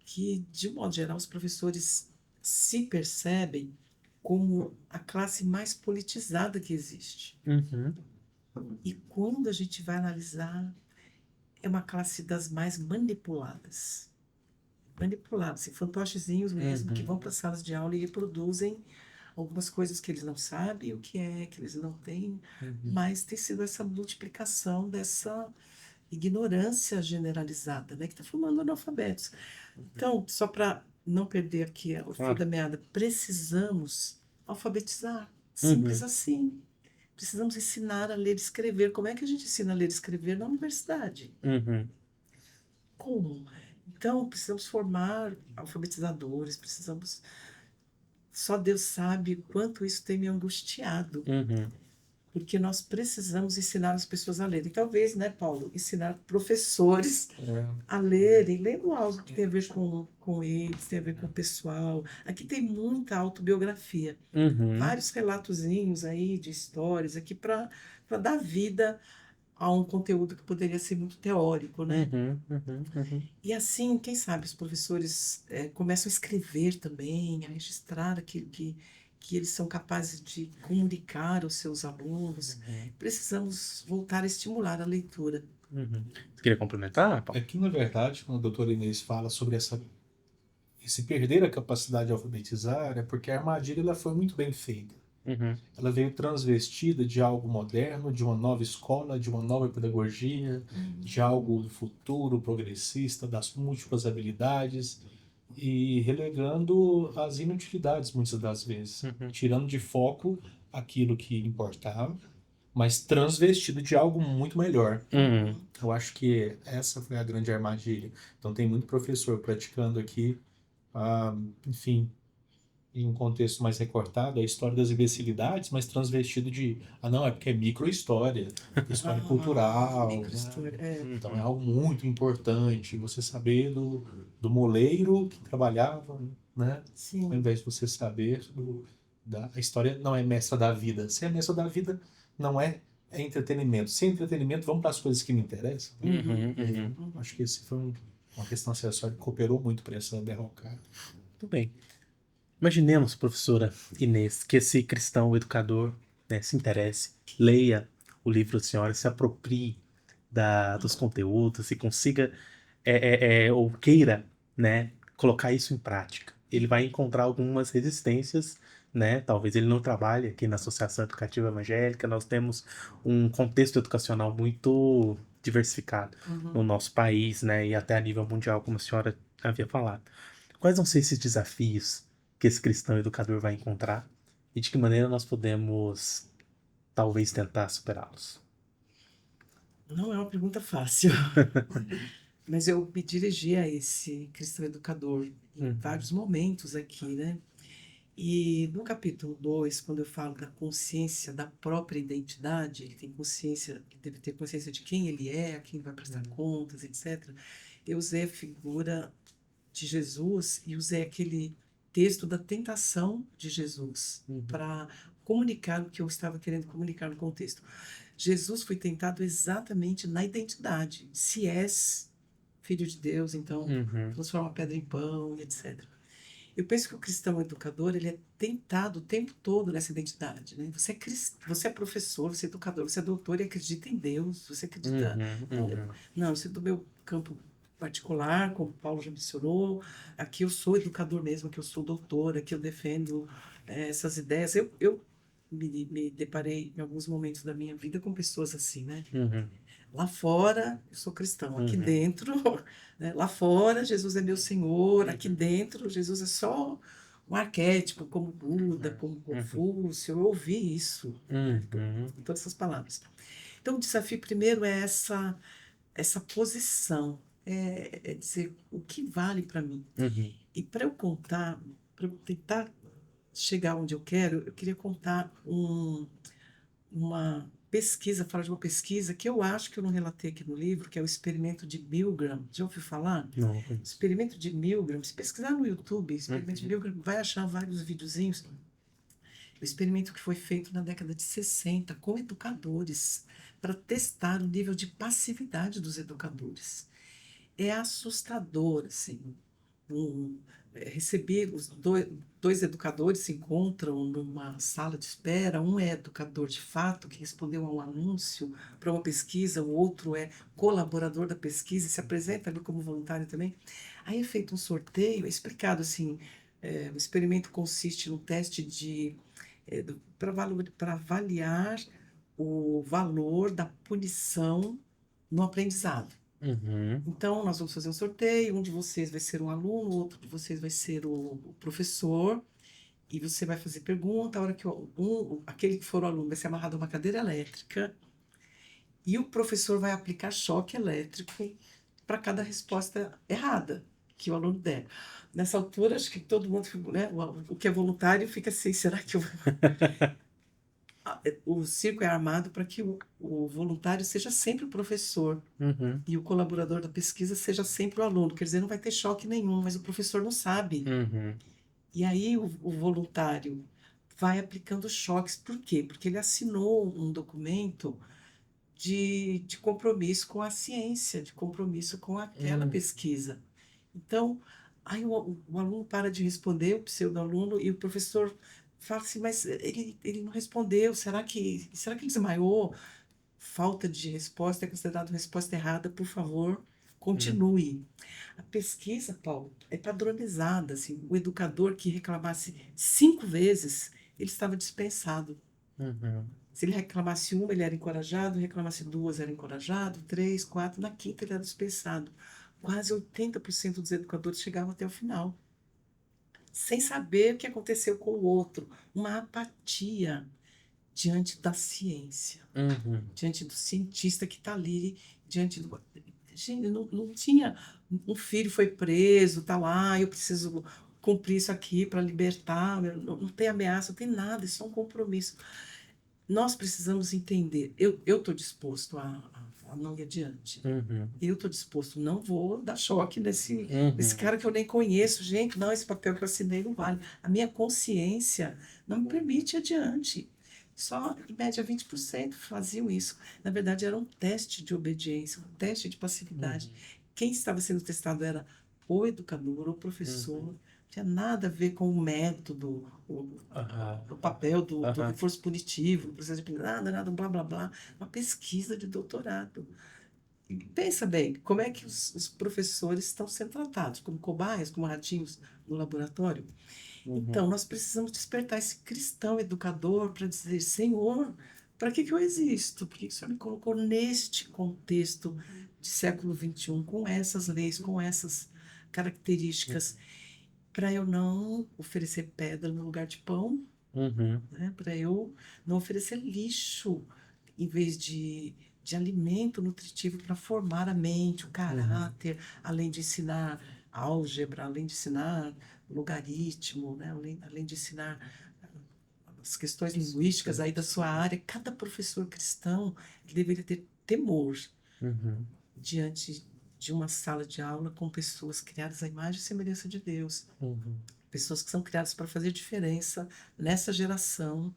que, de um modo geral, os professores se percebem como a classe mais politizada que existe. Uhum. E quando a gente vai analisar, é uma classe das mais manipuladas. Manipulados, assim, fantochezinhos mesmo, que Uhum. vão para as salas de aula e reproduzem algumas coisas que eles não sabem o que é, que eles não têm, Uhum. mas tem sido essa multiplicação dessa ignorância generalizada, né, que está formando analfabetos. Então, só para não perder aqui o fio Claro. da meada, precisamos alfabetizar. Simples Uhum. assim. Precisamos ensinar a ler e escrever. Como é que a gente ensina a ler e escrever na universidade? Uhum. Como? Então, precisamos formar alfabetizadores, precisamos. Só Deus sabe o quanto isso tem me angustiado, Uhum. porque nós precisamos ensinar as pessoas a lerem. Talvez, né, Paulo, ensinar professores É, a lerem, lendo algo que tem a ver com eles, tem a ver com o pessoal. Aqui tem muita autobiografia, Uhum. vários relatozinhos aí de histórias aqui para dar vida a um conteúdo que poderia ser muito teórico, né? Uhum. Uhum. Uhum. E assim, quem sabe, os professores começam a escrever também, a registrar aquilo que eles são capazes de comunicar aos seus alunos. Uhum. Precisamos voltar a estimular a leitura. Uhum. Você queria complementar, Paulo? é que, na verdade, quando a doutora Inês fala sobre esse perder a capacidade de alfabetizar, é porque a armadilha ela foi muito bem feita. Uhum. Ela veio transvestida de algo moderno, de uma nova escola, de uma nova pedagogia, de algo do futuro progressista, das múltiplas habilidades, e relegando as inutilidades muitas das vezes, Uhum. tirando de foco aquilo que importava, mas transvestido de algo muito melhor. Uhum. Eu acho que essa foi a grande armadilha. Então tem muito professor praticando aqui, enfim, em um contexto mais recortado, a história das imbecilidades, mas transvestido de, não, é porque é micro-história, história cultural, né? Microhistória. Então é Uhum. algo muito importante você saber do moleiro que trabalhava, né? Ao Sim. invés de você saber a história não é mestra da vida. Se é mestra da vida, não é entretenimento. Se é entretenimento, vamos para as coisas que me interessam. Uhum. Uhum. Acho que esse foi uma questão acessória que cooperou muito para essa derrocada. Tudo bem. Imaginemos, professora Inês, que esse cristão educador, né, se interesse, leia o livro da senhora, se aproprie dos conteúdos e consiga ou queira, né, colocar isso em prática. Ele vai encontrar algumas resistências, né? Talvez ele não trabalhe aqui na Associação Educativa Evangélica. Nós temos um contexto educacional muito diversificado no nosso país, né? E até a nível mundial, como a senhora havia falado. Quais vão ser esses desafios que esse cristão educador vai encontrar e de que maneira nós podemos, talvez, tentar superá-los? Não é uma pergunta fácil, mas eu me dirigi a esse cristão educador em vários momentos aqui, né? E no capítulo 2, quando eu falo da consciência da própria identidade, ele tem consciência, ele deve ter consciência de quem ele é, a quem vai prestar contas, etc. Eu usei a figura de Jesus e usei aquele texto da tentação de Jesus para comunicar o que eu estava querendo comunicar no contexto. Jesus foi tentado exatamente na identidade. Se és filho de Deus, então transforma a pedra em pão, etc. Eu penso que o cristão educador, ele é tentado o tempo todo nessa identidade, né? Você é professor, você é educador, você é doutor e acredita em Deus, você acredita... Não, isso é do meu campo particular, como o Paulo já mencionou, aqui eu sou educador mesmo, aqui eu sou doutor, aqui eu defendo essas ideias. Eu me deparei em alguns momentos da minha vida com pessoas assim, né? Lá fora, eu sou cristão. Aqui dentro, né? Lá fora, Jesus é meu Senhor. Aqui dentro, Jesus é só um arquétipo, como Buda, como Confúcio. Eu ouvi isso, todas essas palavras. Então, o desafio primeiro é essa posição. É dizer o que vale para mim. E para eu contar, para eu tentar chegar onde eu quero, eu queria contar uma pesquisa, falar de uma pesquisa que eu acho que eu não relatei aqui no livro, que é o experimento de Milgram. Já ouviu falar? Não. Experimento de Milgram. Se pesquisar no YouTube, experimento de Milgram, vai achar vários videozinhos. O experimento que foi feito na década de 60 com educadores para testar o nível de passividade dos educadores. É assustador, assim. Recebi os dois educadores se encontram numa sala de espera. Um é educador de fato, que respondeu a um anúncio para uma pesquisa, o outro é colaborador da pesquisa e se apresenta ali como voluntário também. Aí é feito um sorteio, é explicado assim, o experimento consiste num teste para avaliar o valor da punição no aprendizado. Então, nós vamos fazer um sorteio, um de vocês vai ser um aluno, o outro de vocês vai ser o professor, e você vai fazer pergunta, a hora que aquele que for o aluno vai ser amarrado a uma cadeira elétrica, e o professor vai aplicar choque elétrico para cada resposta errada que o aluno der. Nessa altura, acho que todo mundo, né, o que é voluntário fica assim, será que eu... O circo é armado para que o voluntário seja sempre o professor e o colaborador da pesquisa seja sempre o aluno. Quer dizer, não vai ter choque nenhum, mas o professor não sabe. E aí o voluntário vai aplicando choques. Por quê? Porque ele assinou um documento de compromisso com a ciência, de compromisso com aquela pesquisa. Então, aí o aluno para de responder, o pseudo-aluno, e o professor fala assim, mas ele não respondeu, será que ele desmaiou? Falta de resposta é considerado resposta errada, por favor, continue. A pesquisa, Paulo, é padronizada, assim, o educador que reclamasse 5 vezes, ele estava dispensado. Se ele reclamasse uma, ele era encorajado, reclamasse 2, era encorajado, 3, 4, na quinta ele era dispensado. Quase 80% dos educadores chegavam até o final, sem saber o que aconteceu com o outro. Uma apatia diante da ciência, diante do cientista que está ali, diante do... Gente, não tinha... Um filho foi preso, está lá, eu preciso cumprir isso aqui para libertar, não tem ameaça, não tem nada, isso é um compromisso. Nós precisamos entender, eu estou disposto a não ir adiante. Eu estou disposto, não vou dar choque nesse cara que eu nem conheço. Gente, não, esse papel que eu assinei não vale. A minha consciência não me permite ir adiante. Só, em média, 20% faziam isso. Na verdade, era um teste de obediência, um teste de passividade. Quem estava sendo testado era o educador, o professor. Não tinha nada a ver com o método, o papel do reforço punitivo, do processo de nada, blá, blá, blá. Uma pesquisa de doutorado. Pensa bem, como é que os professores estão sendo tratados? Como cobaias, como ratinhos no laboratório? Uhum. Então, nós precisamos despertar esse cristão educador para dizer: Senhor, para que eu existo? Por que o Senhor me colocou neste contexto de século XXI, com essas leis, com essas características, para eu não oferecer pedra no lugar de pão, Uhum. né? Para eu não oferecer lixo em vez de alimento nutritivo para formar a mente, o Uhum. caráter, além de ensinar álgebra, além de ensinar logaritmo, né? Além de ensinar as questões linguísticas aí da sua área. Cada professor cristão deveria ter temor Uhum. diante de uma sala de aula com pessoas criadas à imagem e semelhança de Deus, Uhum. pessoas que são criadas para fazer diferença nessa geração,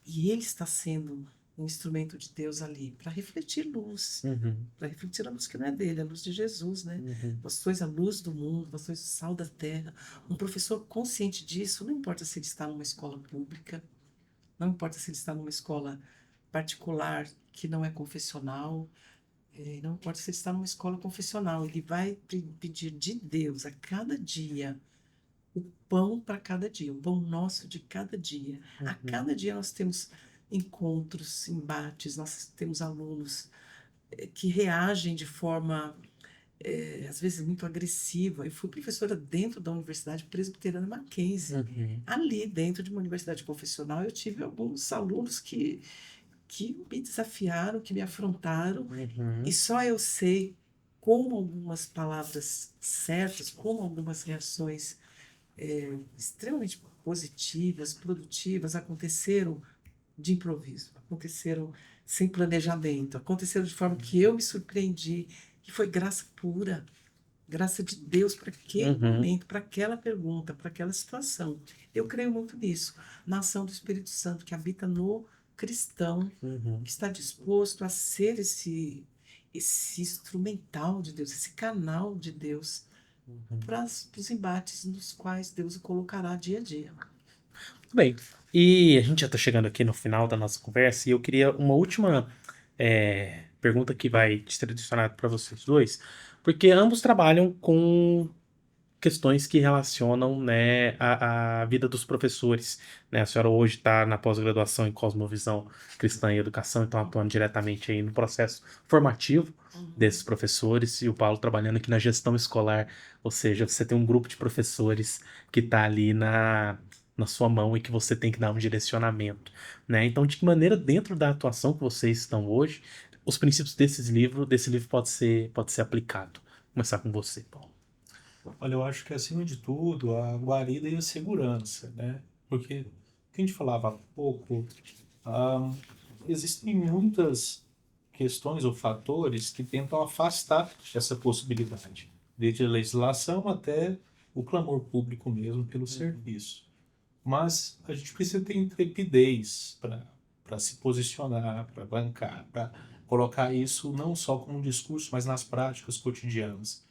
e ele está sendo um instrumento de Deus ali para refletir luz, Uhum. para refletir a luz que não é dele, a luz de Jesus, né? Uhum. Vós sois a luz do mundo, vós sois o sal da terra. Um professor consciente disso, não importa se ele está numa escola pública, não importa se ele está numa escola particular que não é confessional, não importa se ele está numa escola confessional, ele vai pedir de Deus a cada dia o pão para cada dia, o pão nosso de cada dia. A Uhum. cada dia nós temos encontros, embates, nós temos alunos que reagem de forma, às vezes, muito agressiva. Eu fui professora dentro da Universidade Presbiteriana Mackenzie. Uhum. Ali, dentro de uma universidade confessional, eu tive alguns alunos que me desafiaram, que me afrontaram, e Uhum. só eu sei como algumas palavras certas, como algumas reações extremamente positivas, produtivas, aconteceram de improviso, aconteceram sem planejamento, aconteceram de forma que eu me surpreendi, que foi graça pura, graça de Deus para aquele Uhum. momento, para aquela pergunta, para aquela situação. Eu creio muito nisso, na ação do Espírito Santo que habita no cristão, Uhum. que está disposto a ser esse instrumental de Deus, esse canal de Deus Uhum. para os embates nos quais Deus o colocará dia a dia. Muito bem. E a gente já está chegando aqui no final da nossa conversa e eu queria uma última pergunta que vai ser direcionada para vocês dois, porque ambos trabalham com questões que relacionam, né, a vida dos professores, né? A senhora hoje está na pós-graduação em Cosmovisão Cristã e Educação, então atuando diretamente aí no processo formativo desses professores, e o Paulo trabalhando aqui na gestão escolar, ou seja, você tem um grupo de professores que está ali na sua mão e que você tem que dar um direcionamento, né? Então, de que maneira, dentro da atuação que vocês estão hoje, os princípios desse livro pode ser aplicado? Vou começar com você, Paulo. Olha, eu acho que acima de tudo, a guarida e a segurança, né? Porque, o que a gente falava há pouco, ah, existem muitas questões ou fatores que tentam afastar essa possibilidade, desde a legislação até o clamor público mesmo pelo serviço. Mas a gente precisa ter intrepidez para se posicionar, para bancar, para colocar isso não só como um discurso, mas nas práticas cotidianas.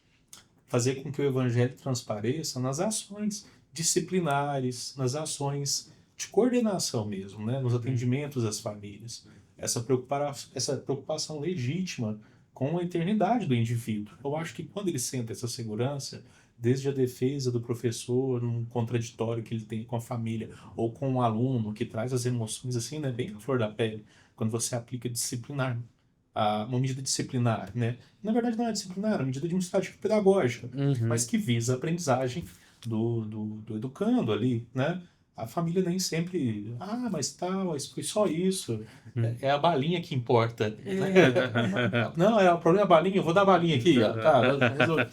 Fazer com que o evangelho transpareça nas ações disciplinares, nas ações de coordenação mesmo, né? Nos atendimentos às famílias. Essa preocupação legítima com a eternidade do indivíduo. Eu acho que quando ele sente essa segurança, desde a defesa do professor, num contraditório que ele tem com a família, ou com um aluno que traz as emoções assim, né, bem à flor da pele, quando você aplica disciplinar, uma medida disciplinar, né? Na verdade não é disciplinar, é uma medida administrativa pedagógica, mas Uhum. que visa a aprendizagem do educando ali, né? A família nem sempre, mas tal, mas foi só isso. Uhum. É a balinha que importa, né? É, Não, o problema é a balinha, eu vou dar a balinha aqui, ó, tá, resolve.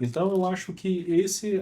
Então eu acho que esse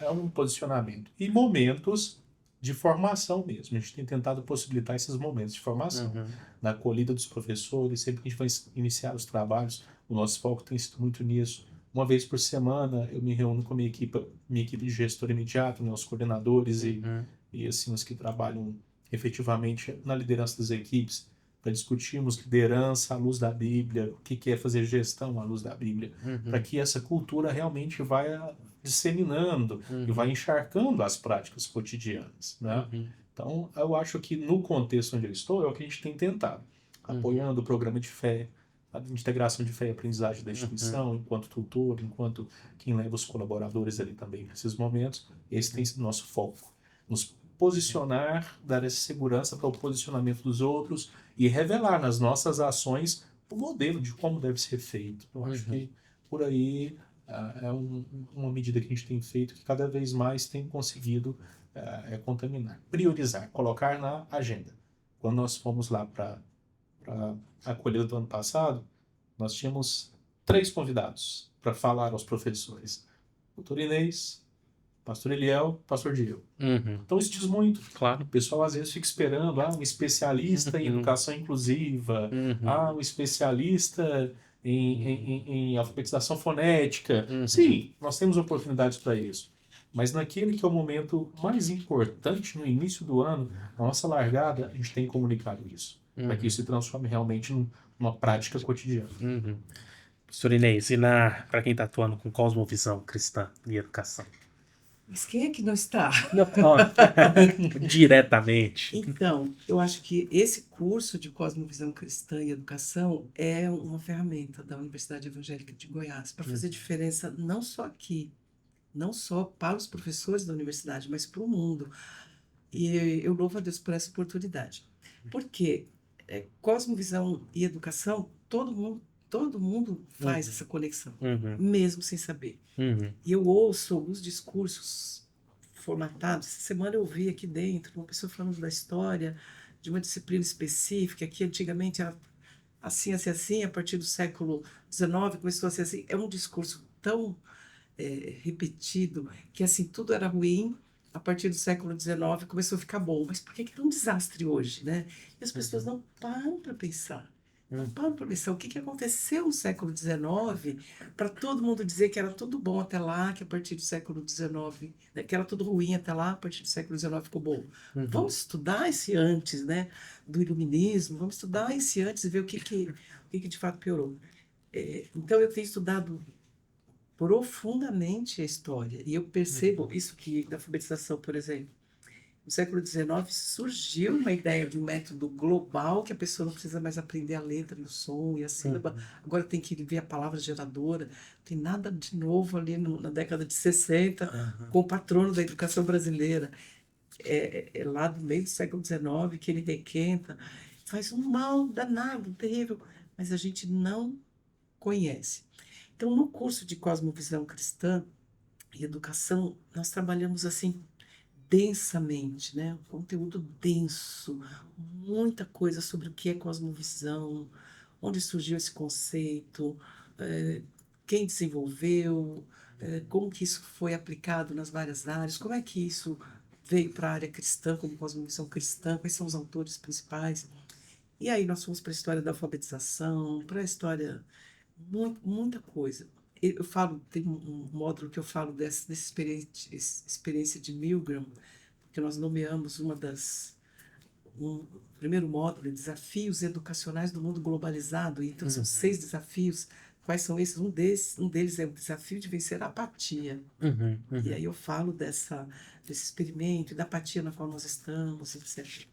é um posicionamento. E momentos de formação mesmo. A gente tem tentado possibilitar esses momentos de formação. Uhum. Na acolhida dos professores, sempre que a gente vai iniciar os trabalhos, o nosso foco tem sido muito nisso. Uma vez por semana eu me reúno com a minha equipe de gestor imediato, né, os coordenadores Uhum. e assim, os que trabalham efetivamente na liderança das equipes, para discutirmos liderança à luz da Bíblia, o que é fazer gestão à luz da Bíblia, para Uhum. que essa cultura realmente vá disseminando e vá Uhum. encharcando as práticas cotidianas, né? Uhum. Então, eu acho que no contexto onde eu estou, é o que a gente tem tentado, Uhum. apoiando o programa de fé, a integração de fé e aprendizagem da instituição, enquanto tutor, enquanto quem leva os colaboradores ali também nesses momentos. Esse tem sido nosso foco. Nos posicionar, dar essa segurança para o posicionamento dos outros e revelar nas nossas ações o modelo de como deve ser feito. Eu acho que por aí uma medida que a gente tem feito que cada vez mais tem conseguido contaminar, priorizar, colocar na agenda. Quando nós fomos lá para a acolhida do ano passado, nós tínhamos 3 convidados para falar aos professores: doutor Inês, pastor Eliel, pastor Diego. Então isso diz muito. Claro. O pessoal às vezes fica esperando um especialista em educação inclusiva, um especialista em alfabetização fonética. Sim, nós temos oportunidades para isso. Mas naquele que é o momento mais importante, no início do ano, na nossa largada, a gente tem comunicado isso, para que isso se transforme realmente numa prática cotidiana. Professor Inês, e para quem está atuando com cosmovisão cristã e educação? Mas quem é que não está? Diretamente. Então, eu acho que esse curso de Cosmovisão Cristã e Educação é uma ferramenta da Universidade Evangélica de Goiás para fazer diferença não só aqui, não só para os professores da universidade, mas para o mundo. E eu louvo a Deus por essa oportunidade. Porque cosmovisão e educação, todo mundo faz essa conexão, mesmo sem saber. E eu ouço alguns discursos formatados. Essa semana eu vi aqui dentro uma pessoa falando da história de uma disciplina específica que antigamente era assim, assim, assim, a partir do século XIX começou a ser assim. É um discurso tão repetido que assim tudo era ruim. A partir do século XIX começou a ficar bom. Mas por que é um desastre hoje, né? E as pessoas não param para pensar. Não param para pensar o que aconteceu no século XIX para todo mundo dizer que era tudo bom até lá, que a partir do século XIX, né, que era tudo ruim até lá, a partir do século XIX ficou bom. Vamos estudar esse antes, né, do iluminismo, vamos estudar esse antes e ver o que de fato piorou. Então eu tenho estudado profundamente a história e eu percebo isso que da alfabetização, por exemplo. No século XIX surgiu uma ideia de um método global que a pessoa não precisa mais aprender a letra e o som e a sílaba, agora tem que ver a palavra geradora. Não tem nada de novo ali na década de 60 com o patrono da educação brasileira. É lá do meio do século XIX que ele requenta, faz um mal danado, terrível, mas a gente não conhece. Então, no curso de Cosmovisão Cristã e Educação, nós trabalhamos assim densamente, né? Um conteúdo denso, muita coisa sobre o que é cosmovisão, onde surgiu esse conceito, quem desenvolveu, como que isso foi aplicado nas várias áreas, como é que isso veio para a área cristã, como cosmovisão cristã, quais são os autores principais. E aí nós fomos para a história da alfabetização, para a história, muita coisa. Eu falo, tem um módulo que eu falo dessa experiência de Milgram, que nós nomeamos o primeiro módulo, Desafios Educacionais do Mundo Globalizado. Então, são 6 desafios. Quais são esses? Um deles é o desafio de vencer a apatia. E aí eu falo desse experimento, da apatia na qual nós estamos, etc.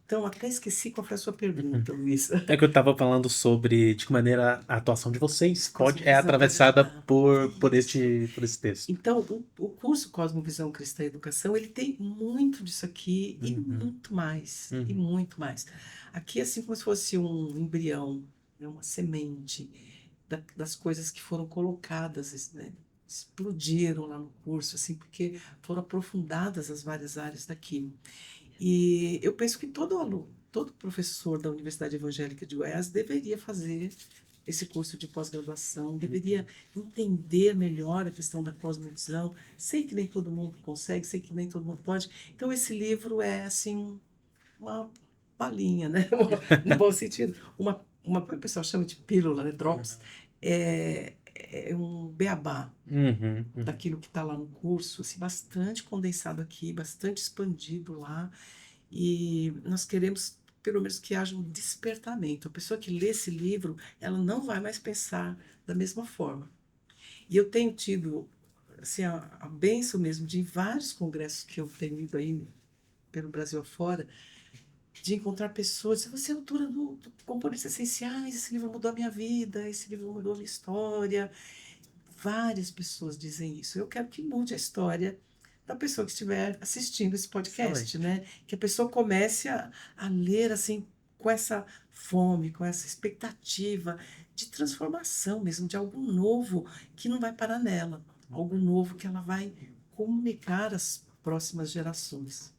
Então, até esqueci qual foi a sua pergunta, Luísa. É que eu estava falando sobre de que maneira a atuação de vocês é atravessada por esse texto. Então, o curso Cosmovisão Cristã e Educação, ele tem muito disso aqui e muito mais, e muito mais. Aqui é assim como se fosse um embrião, né, uma semente das coisas que foram colocadas, né, explodiram lá no curso, assim, porque foram aprofundadas as várias áreas daqui. E eu penso que todo aluno, todo professor da Universidade Evangélica de Goiás deveria fazer esse curso de pós-graduação, deveria entender melhor a questão da cosmovisão. Sei que nem todo mundo consegue, sei que nem todo mundo pode. Então, esse livro é, assim, uma balinha, né? No bom sentido. O pessoal chama de pílula, né? Drops. É um beabá daquilo que está lá no curso, assim, bastante condensado aqui, bastante expandido lá. E nós queremos, pelo menos, que haja um despertamento. A pessoa que lê esse livro, ela não vai mais pensar da mesma forma. E eu tenho tido assim, a bênção mesmo de vários congressos que eu tenho ido aí pelo Brasil afora, de encontrar pessoas. Você é autora do Componentes Essenciais, esse livro mudou a minha vida, esse livro mudou a minha história. Várias pessoas dizem isso. Eu quero que mude a história da pessoa que estiver assistindo esse podcast, Excelente. né? Que a pessoa comece a ler assim com essa fome, com essa expectativa de transformação mesmo, de algo novo que não vai parar nela, algo novo que ela vai comunicar às próximas gerações.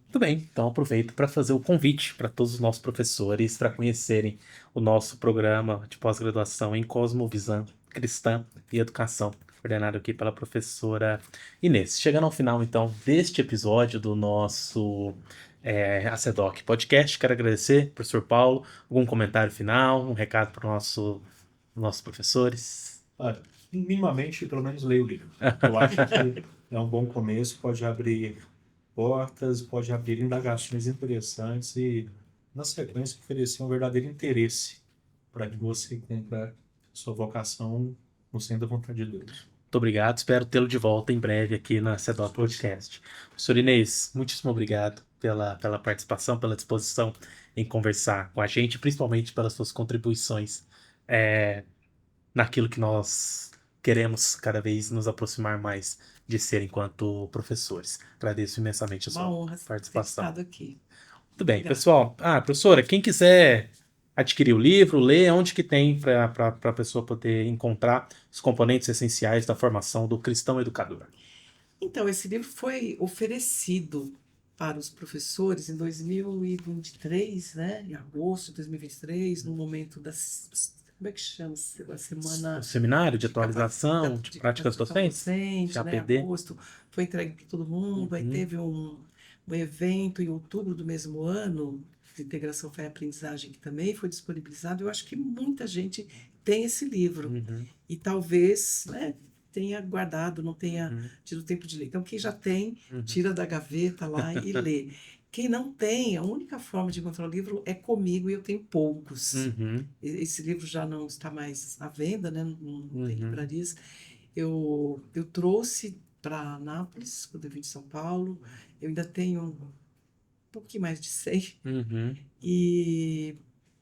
Muito bem, então aproveito para fazer o convite para todos os nossos professores para conhecerem o nosso programa de pós-graduação em Cosmovisão Cristã e Educação, coordenado aqui pela professora Inês. Chegando ao final, então, deste episódio do nosso ACEDOC Podcast, quero agradecer, professor Paulo, algum comentário final, um recado para os nossos professores? Olha, minimamente, pelo menos leia o livro. Eu acho que é um bom começo, pode abrir portas, pode abrir indagações interessantes e, na sequência, oferecer um verdadeiro interesse para que você cumpra sua vocação no centro da vontade de Deus. Muito obrigado, espero tê-lo de volta em breve aqui na CEDOC Podcast. Professor Inês, muitíssimo obrigado pela participação, pela disposição em conversar com a gente, principalmente pelas suas contribuições naquilo que nós queremos cada vez nos aproximar mais de ser enquanto professores. Agradeço imensamente a Uma sua honra ter participação. estado aqui. Muito bem, Obrigada. pessoal. Professora, quem quiser adquirir o livro, ler, onde que tem para a pessoa poder encontrar os componentes essenciais da formação do cristão educador? Então, esse livro foi oferecido para os professores em 2023, né? Em agosto de 2023, no momento das... Como é que chama? A semana... O seminário de atualização Capacita- de de práticas capacitação docentes, docente, né? APD. Agosto foi entregue para todo mundo, aí Uhum. teve um evento em outubro do mesmo ano, de integração fé e aprendizagem, que também foi disponibilizado. Eu acho que muita gente tem esse livro Uhum. e talvez, né, tenha guardado, não tenha Uhum. tido tempo de ler. Então, quem já tem, Uhum. tira da gaveta lá e lê. Quem não tem, a única forma de encontrar o livro é comigo, e eu tenho poucos. Uhum. Esse livro já não está mais à venda, né? Não tem Uhum. livrarias. Eu trouxe para Anápolis, quando eu vim de São Paulo. Eu ainda tenho um pouquinho mais de 100. Uhum. E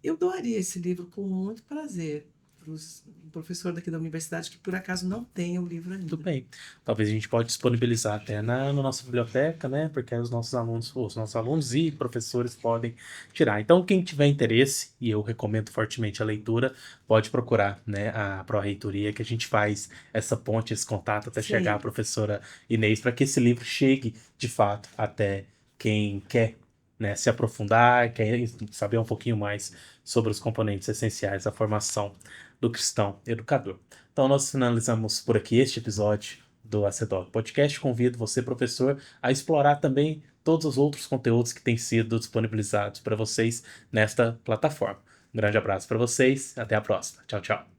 eu doaria esse livro com muito prazer para um professor daqui da universidade que por acaso não tenha o livro ainda. Tudo bem. Talvez a gente pode disponibilizar até na nossa biblioteca, né? Porque aí os nossos alunos e professores podem tirar. Então, quem tiver interesse, e eu recomendo fortemente a leitura, pode procurar, né, a Pró-Reitoria, que a gente faz essa ponte, esse contato até Sim. chegar a professora Inês, para que esse livro chegue, de fato, até quem quer, né, se aprofundar, quer saber um pouquinho mais sobre os componentes essenciais da formação do cristão educador. Então, nós finalizamos por aqui este episódio do ACEDOC Podcast. Convido você, professor, a explorar também todos os outros conteúdos que têm sido disponibilizados para vocês nesta plataforma. Um grande abraço para vocês, até a próxima. Tchau, tchau.